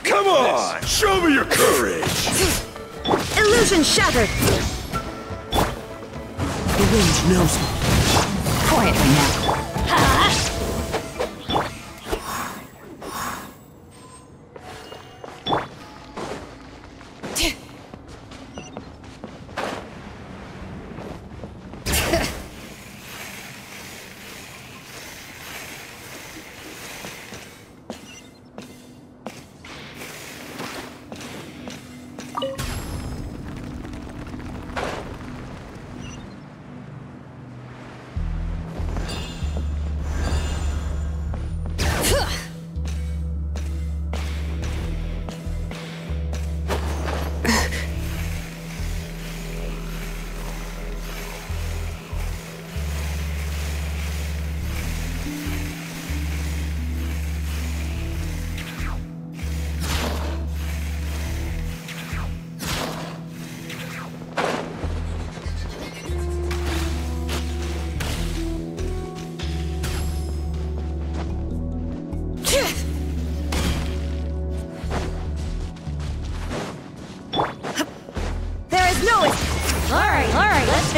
Come on! Show me your courage! Illusion shattered! The wind knows me. Quietly now.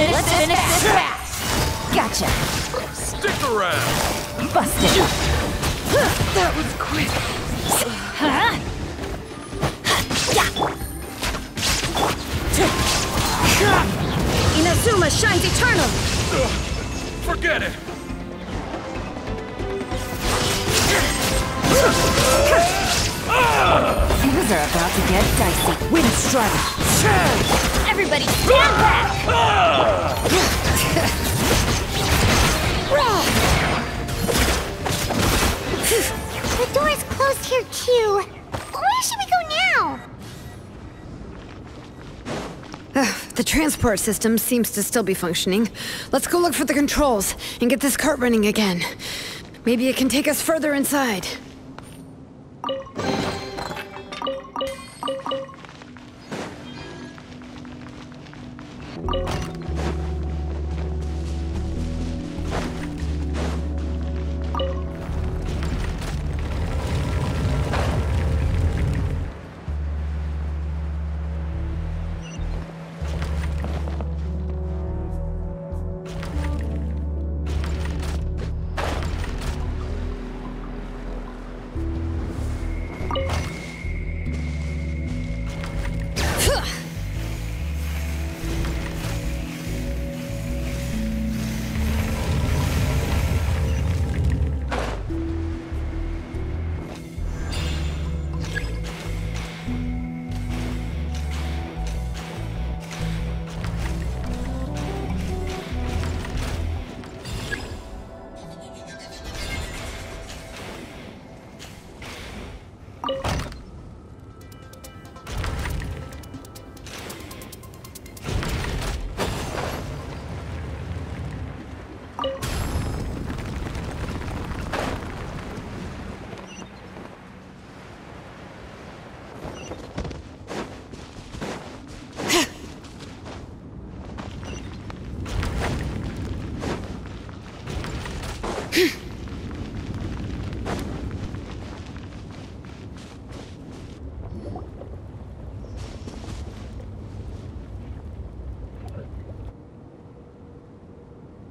Let's finish this fast. Gotcha. Stick around. Busted. That was quick. Inazuma shines eternal. Forget it. Things are about to get dicey. Wind strike. Everybody stand back! The door's closed here too. Where should we go now? The transport system seems to still be functioning. Let's go look for the controls and get this cart running again. Maybe it can take us further inside.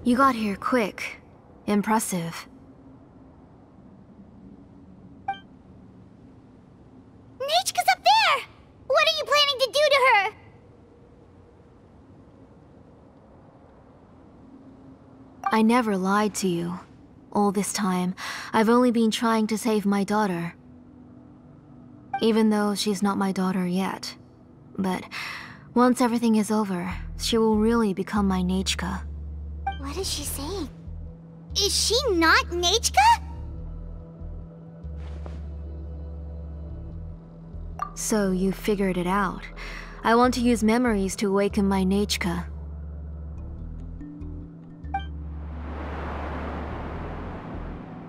You got here quick. Impressive. Nechka's up there! What are you planning to do to her? I never lied to you. All this time, I've only been trying to save my daughter. Even though she's not my daughter yet. But once everything is over, she will really become my Nechka. What is she saying? Is she not Nechka? So you figured it out. I want to use memories to awaken my Nechka.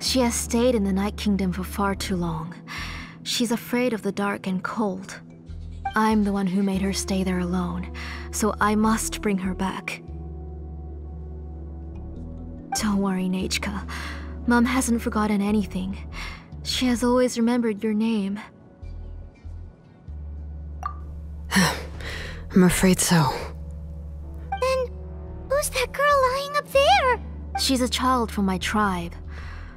She has stayed in the Night Kingdom for far too long. She's afraid of the dark and cold. I'm the one who made her stay there alone, so I must bring her back. Don't worry, Nechka. Mom hasn't forgotten anything. She has always remembered your name. I'm afraid so. Then, who's that girl lying up there? She's a child from my tribe.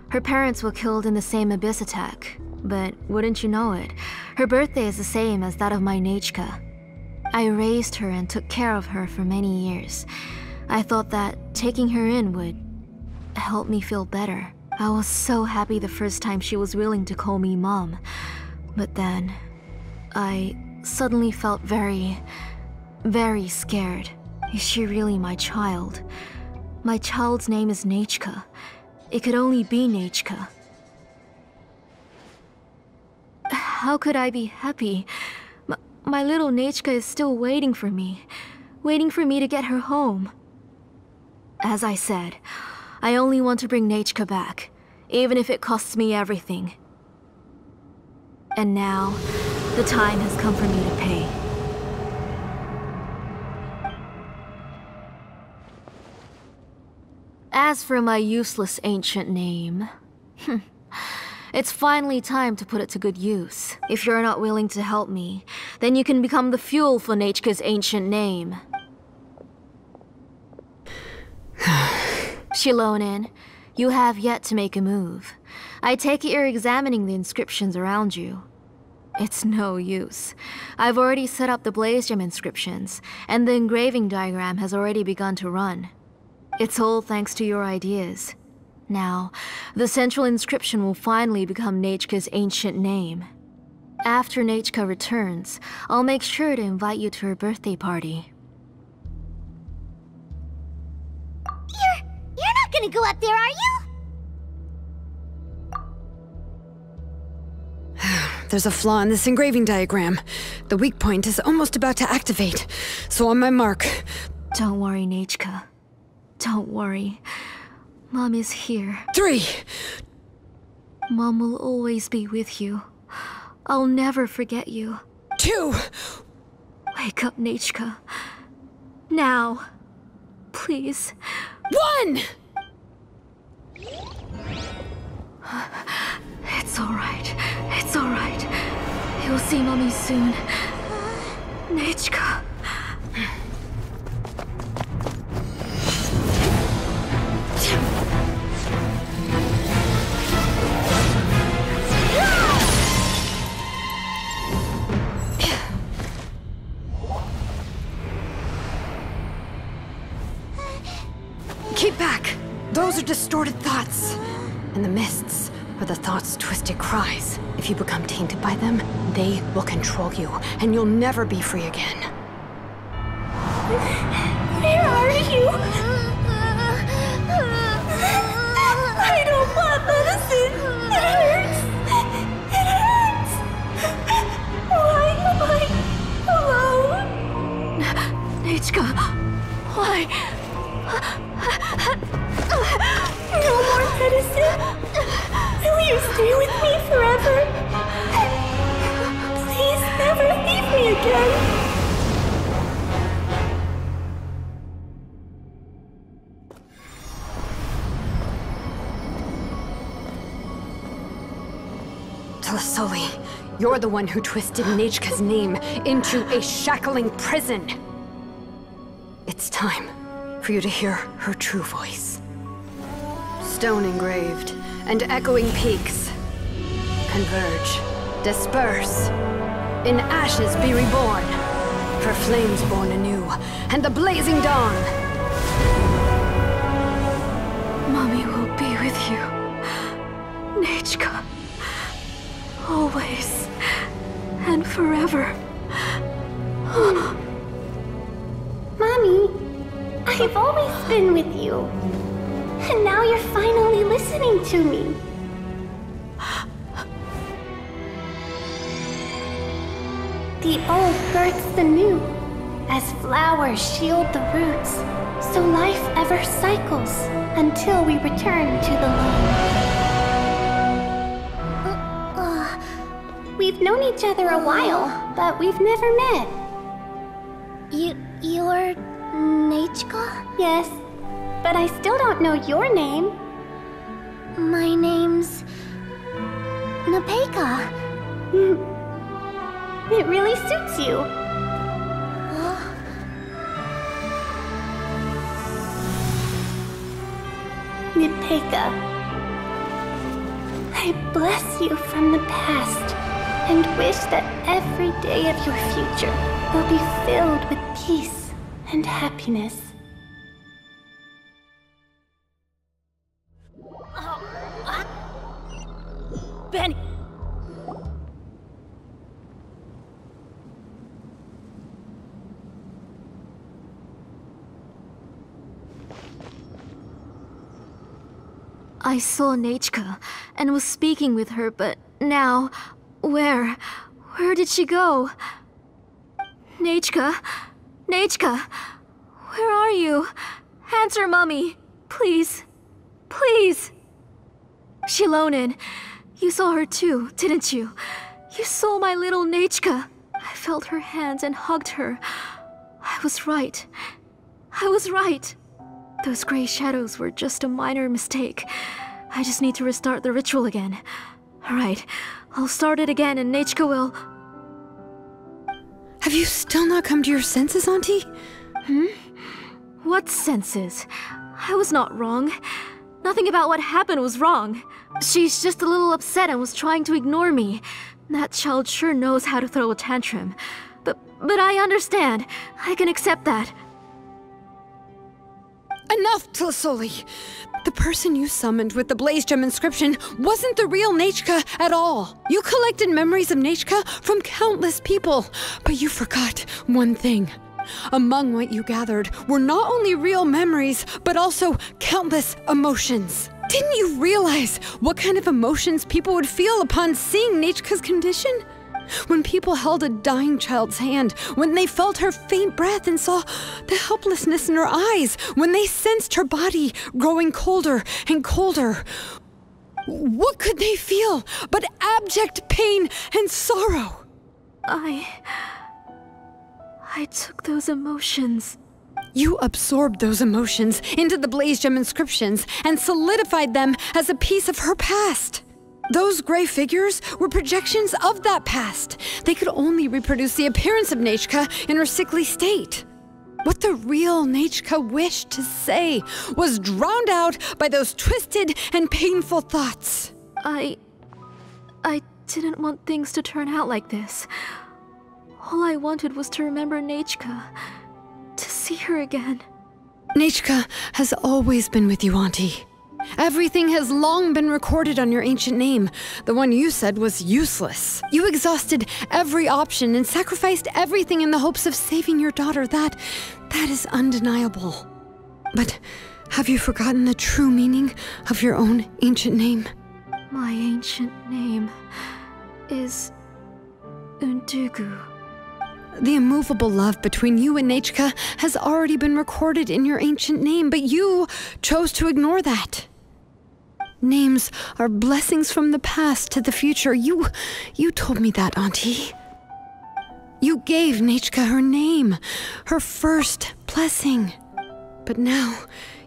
Her parents were killed in the same abyss attack. But wouldn't you know it, her birthday is the same as that of my Nechka. I raised her and took care of her for many years. I thought that taking her in would help me feel better. I was so happy the first time she was willing to call me Mom. But then, I suddenly felt very scared. Is she really my child? My child's name is Nechka. It could only be Nechka. How could I be happy? My little Nechka is still waiting for me to get her home. As I said, I only want to bring Nechka back, even if it costs me everything. And now, the time has come for me to pay. As for my useless ancient name, it's finally time to put it to good use. If you're not willing to help me, then you can become the fuel for Nechka's ancient name. Xilonen, you have yet to make a move. I take it you're examining the inscriptions around you. It's no use. I've already set up the Blaze Gem inscriptions, and the engraving diagram has already begun to run. It's all thanks to your ideas. Now, the central inscription will finally become Nechka's ancient name. After Nechka returns, I'll make sure to invite you to her birthday party. You're not gonna go up there, are you? there's a flaw in this engraving diagram. The weak point is almost about to activate. So on my mark. Don't worry, Nechka. Don't worry. Mom is here. 3. Mom will always be with you. I'll never forget you. 2. Wake up, Nechka. Now. Please. 1! It's alright. It's alright. You'll see Mommy soon. Nechka. Keep back! Those are distorted thoughts. And the mists are the thoughts' twisted cries. If you become tainted by them, they will control you, and you'll never be free again. Where are you? I don't want medicine. It hurts. It hurts. Why am I alone? Nechka, why? No more medicine. Will you stay with me forever? Please never leave me again. Tlisoli, you're the one who twisted Nechka's name into a shackling prison. It's time for you to hear her true voice. Stone engraved and echoing peaks converge, disperse, in ashes be reborn, for flames born anew, and the blazing dawn. Mommy will be with you. Nechka. Always. And forever. Mommy, I've always been with you. And now you're finally listening to me. The old births the new, as flowers shield the roots, so life ever cycles until we return to the loam. We've known each other a while, but we've never met. You're Nechka? Yes, but I still don't know your name. My name's Nepeka. It really suits you. Nepeka, I bless you from the past and wish that every day of your future will be filled with peace and happiness. Benny! I saw Nechka and was speaking with her, but now, where did she go? Nechka? Nechka? Where are you? Answer, Mommy. Please. Please. Xilonen, you saw her too, didn't you? You saw my little Nechka. I felt her hands and hugged her. I was right. I was right. Those gray shadows were just a minor mistake. I just need to restart the ritual again. Alright, I'll start it again and Nechka will... Have you still not come to your senses, Auntie? What senses? I was not wrong. Nothing about what happened was wrong. She's just a little upset and was trying to ignore me. That child sure knows how to throw a tantrum. But I understand. I can accept that. Enough, Tlisoli! The person you summoned with the Blaze Gem inscription wasn't the real Nechka at all. You collected memories of Nechka from countless people, but you forgot one thing. Among what you gathered were not only real memories, but also countless emotions. Didn't you realize what kind of emotions people would feel upon seeing Nechka's condition? When people held a dying child's hand, when they felt her faint breath and saw the helplessness in her eyes, when they sensed her body growing colder and colder, what could they feel but abject pain and sorrow? I took those emotions. You absorbed those emotions into the Blaze Gem inscriptions and solidified them as a piece of her past. Those gray figures were projections of that past. They could only reproduce the appearance of Nechka in her sickly state. What the real Nechka wished to say was drowned out by those twisted and painful thoughts. I didn't want things to turn out like this. All I wanted was to remember Nechka, to see her again. Nechka has always been with you, Auntie. Everything has long been recorded on your ancient name. The one you said was useless. You exhausted every option and sacrificed everything in the hopes of saving your daughter. That is undeniable. But have you forgotten the true meaning of your own ancient name? My ancient name is Undugu. The immovable love between you and Nechka has already been recorded in your ancient name, but you chose to ignore that. Names are blessings from the past to the future. You told me that, Auntie. You gave Nechka her name, her first blessing. But now,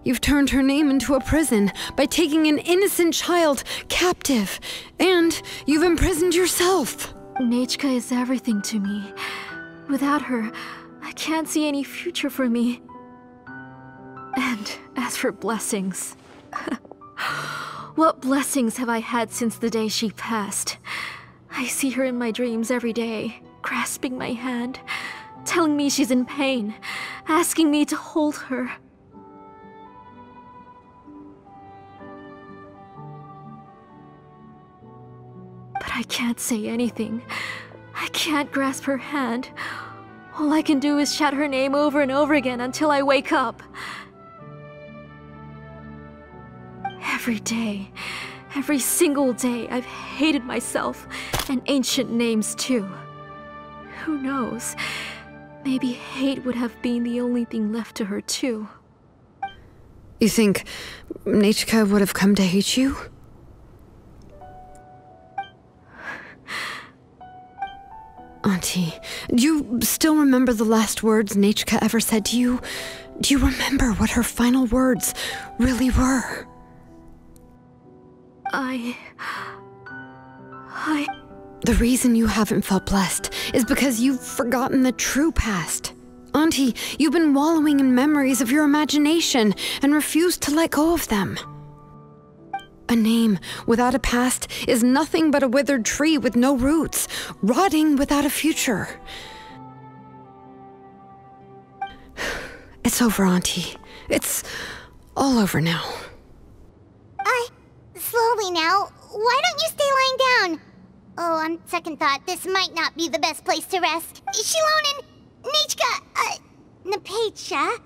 you've turned her name into a prison by taking an innocent child captive, and you've imprisoned yourself. Nechka is everything to me. Without her, I can't see any future for me. And as for blessings... What blessings have I had since the day she passed? I see her in my dreams every day, grasping my hand, telling me she's in pain, asking me to hold her. But I can't say anything. I can't grasp her hand. All I can do is shout her name over and over again until I wake up. Every day, every single day, I've hated myself, and ancient names too. Who knows? Maybe hate would have been the only thing left to her too. You think Nechka would have come to hate you? Auntie, do you still remember the last words Nechka ever said to you? Do you remember what her final words really were? The reason you haven't felt blessed is because you've forgotten the true past. Auntie, you've been wallowing in memories of your imagination and refused to let go of them. A name without a past is nothing but a withered tree with no roots, rotting without a future. It's over, Auntie. It's all over now. Slowly now. Why don't you stay lying down? Oh, on second thought, this might not be the best place to rest. Xilonen, Nechka, Nepetya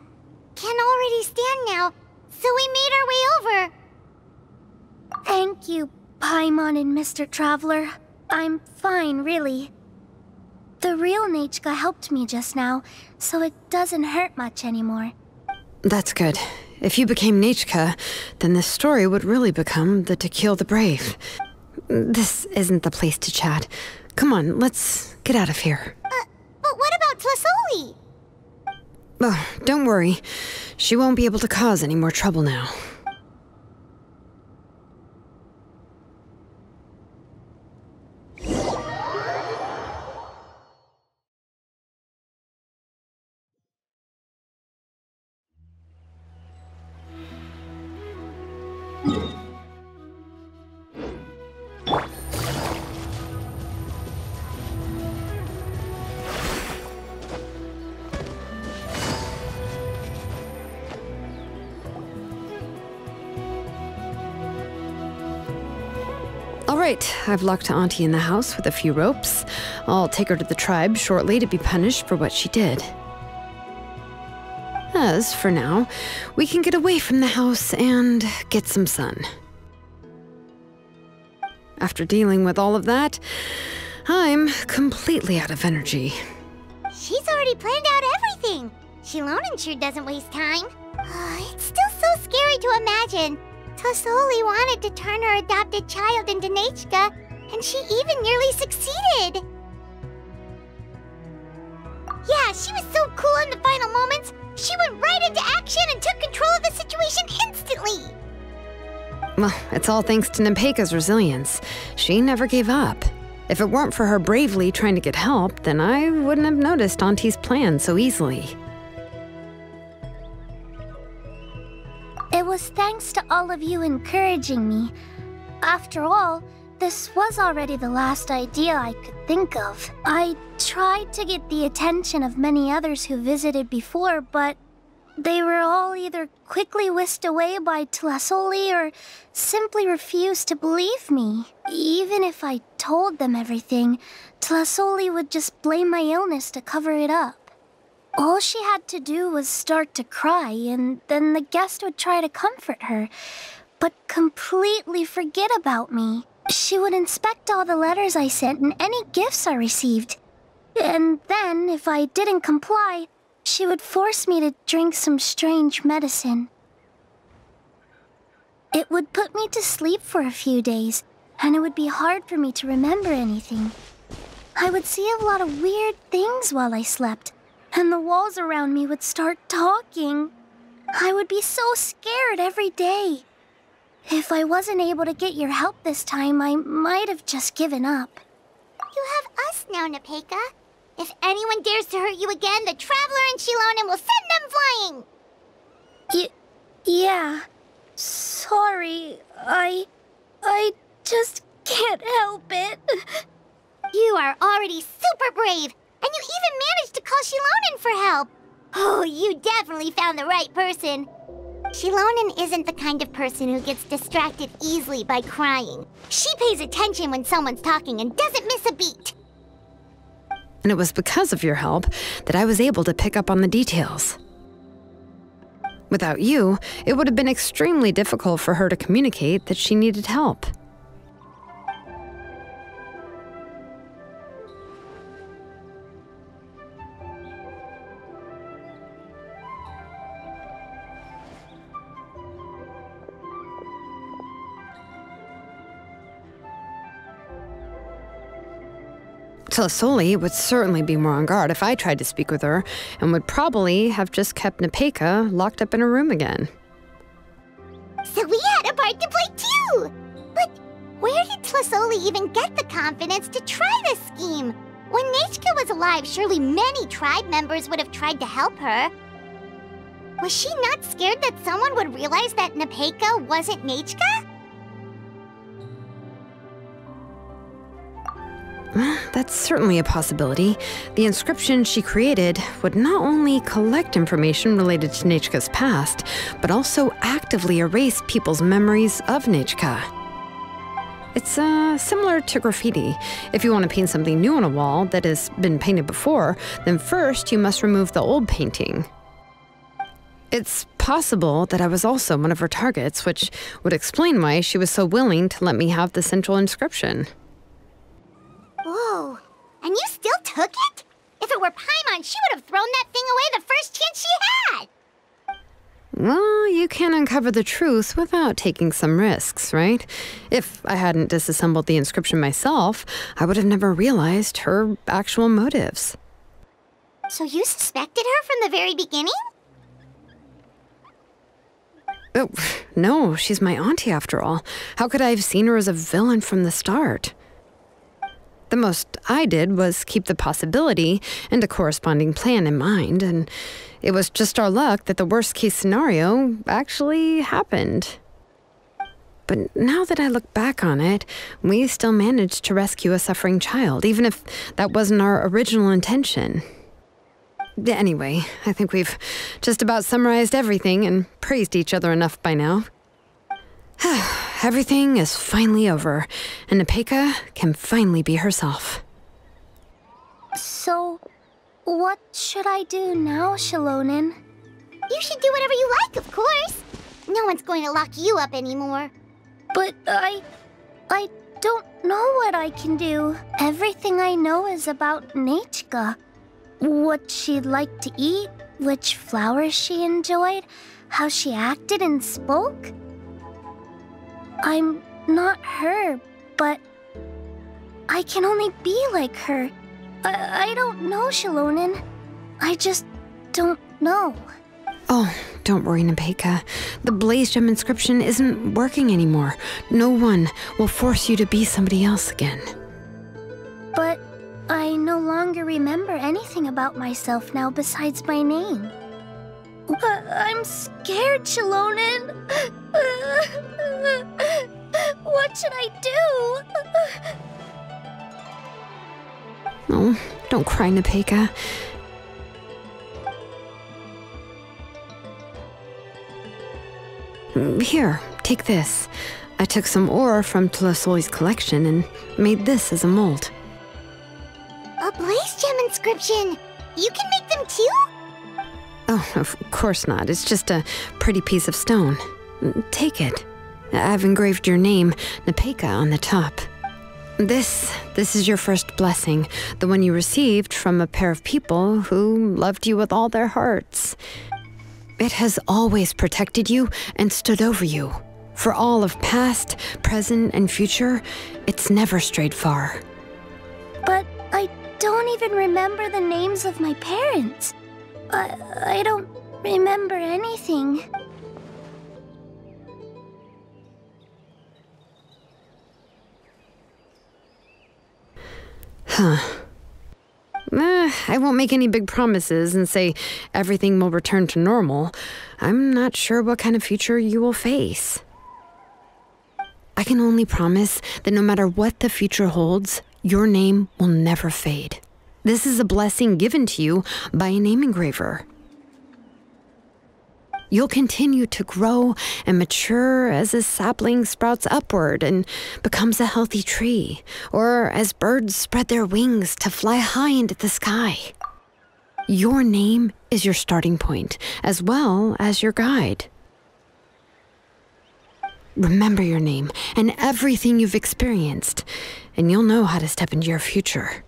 can already stand now, so we made our way over. Thank you, Paimon and Mr. Traveler. I'm fine, really. The real Nechka helped me just now, so it doesn't hurt much anymore. That's good. If you became Nechka, then this story would really become the To Kill the Brave. This isn't the place to chat. Come on, let's get out of here. But what about Tlisoli? Oh, don't worry. She won't be able to cause any more trouble now. All right, I've locked Auntie in the house with a few ropes. I'll take her to the tribe shortly to be punished for what she did. As for now, we can get away from the house and get some sun. After dealing with all of that, I'm completely out of energy. She's already planned out everything. Shilonen sure doesn't waste time. It's still so scary to imagine. Tlasoli wanted to turn her adopted child into Nechka, and she even nearly succeeded. Yeah, she was so cool in the final moments. She went right into action and took control of the situation instantly. Well, it's all thanks to Nepeka's resilience. She never gave up. If it weren't for her bravely trying to get help, then I wouldn't have noticed Auntie's plan so easily. It was thanks to all of you encouraging me. After all, this was already the last idea I could think of. I tried to get the attention of many others who visited before, but they were all either quickly whisked away by Tlasoli or simply refused to believe me. Even if I told them everything, Tlasoli would just blame my illness to cover it up. All she had to do was start to cry, and then the guest would try to comfort her, but completely forget about me. She would inspect all the letters I sent and any gifts I received. And then, if I didn't comply, she would force me to drink some strange medicine. It would put me to sleep for a few days, and it would be hard for me to remember anything. I would see a lot of weird things while I slept, and the walls around me would start talking. I would be so scared every day. If I wasn't able to get your help this time, I might have just given up. You have us now, Nepeka. If anyone dares to hurt you again, the Traveler and Shilonen will send them flying! Yeah. Sorry, I just can't help it. You are already super brave, and you even managed to call Shilonen for help. Oh, you definitely found the right person. Shilonen isn't the kind of person who gets distracted easily by crying. She pays attention when someone's talking and doesn't miss a beat. And it was because of your help that I was able to pick up on the details. Without you, it would have been extremely difficult for her to communicate that she needed help. Tlasoli would certainly be more on guard if I tried to speak with her, and would probably have just kept Nepeka locked up in her room again. So we had a part to play too! But where did Tlasoli even get the confidence to try this scheme? When Nechka was alive, surely many tribe members would have tried to help her. Was she not scared that someone would realize that Nepeka wasn't Nechka? That's certainly a possibility. The inscription she created would not only collect information related to Nechka's past, but also actively erase people's memories of Nechka. It's similar to graffiti. If you want to paint something new on a wall that has been painted before, then first you must remove the old painting. It's possible that I was also one of her targets, which would explain why she was so willing to let me have the central inscription. Whoa, and you still took it? If it were Paimon, she would have thrown that thing away the first chance she had! Well, you can uncover the truth without taking some risks, right? If I hadn't disassembled the inscription myself, I would have never realized her actual motives. So you suspected her from the very beginning? Oh, no, she's my auntie after all. How could I have seen her as a villain from the start? The most I did was keep the possibility and a corresponding plan in mind, and it was just our luck that the worst-case scenario actually happened. But now that I look back on it, we still managed to rescue a suffering child, even if that wasn't our original intention. Anyway, I think we've just about summarized everything and praised each other enough by now. Everything is finally over, and Nepeka can finally be herself. So, what should I do now, Shilonen? You should do whatever you like, of course. No one's going to lock you up anymore. But I don't know what I can do. Everything I know is about Nichka. What she'd like to eat, which flowers she enjoyed, how she acted and spoke. I'm not her, but I can only be like her. I don't know, Xilonen. I just don't know. Oh, don't worry, Nepeka. The Blaze Gem inscription isn't working anymore. No one will force you to be somebody else again. But I no longer remember anything about myself now besides my name. I'm scared, Xilonen. What should I do? Oh, don't cry, Nepeka. Here, take this. I took some ore from Tlasolli's collection and made this as a mold. A Blaze Gem inscription! You can make them too? Oh, of course not. It's just a pretty piece of stone. Take it. I've engraved your name, Nepeka, on the top. This is your first blessing, the one you received from a pair of people who loved you with all their hearts. It has always protected you and stood over you. For all of past, present, and future, it's never strayed far. But I don't even remember the names of my parents. I don't remember anything. Huh. I won't make any big promises and say everything will return to normal. I'm not sure what kind of future you will face. I can only promise that no matter what the future holds, your name will never fade. This is a blessing given to you by a name engraver. You'll continue to grow and mature as a sapling sprouts upward and becomes a healthy tree, or as birds spread their wings to fly high into the sky. Your name is your starting point, as well as your guide. Remember your name and everything you've experienced, and you'll know how to step into your future.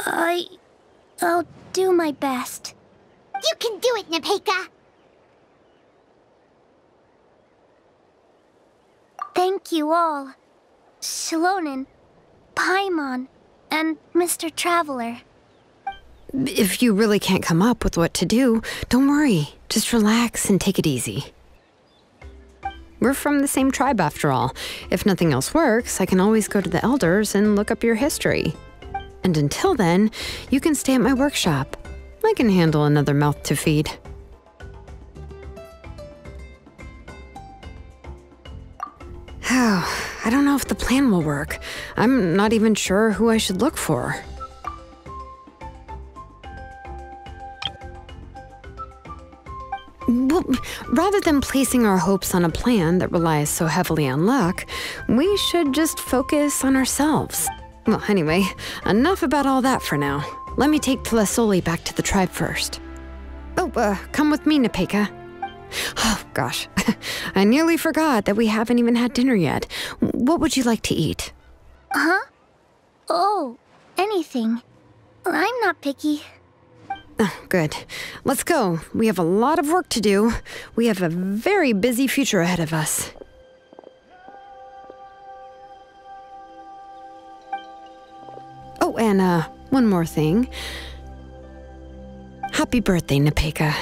I'll do my best. You can do it, Nepeka! Thank you all. Xilonen, Paimon, and Mr. Traveler. If you really can't come up with what to do, don't worry. Just relax and take it easy. We're from the same tribe after all. If nothing else works, I can always go to the elders and look up your history. And until then, you can stay at my workshop. I can handle another mouth to feed. I don't know if the plan will work. I'm not even sure who I should look for. Well, rather than placing our hopes on a plan that relies so heavily on luck, we should just focus on ourselves. Well, anyway, enough about all that for now. Let me take Tlasolli back to the tribe first. Oh, come with me, Nepeka. Oh, gosh. I nearly forgot that we haven't even had dinner yet. What would you like to eat? Huh? Oh, anything. I'm not picky. Oh, good. Let's go. We have a lot of work to do. We have a very busy future ahead of us. Oh, and one more thing. Happy birthday, Nepeka.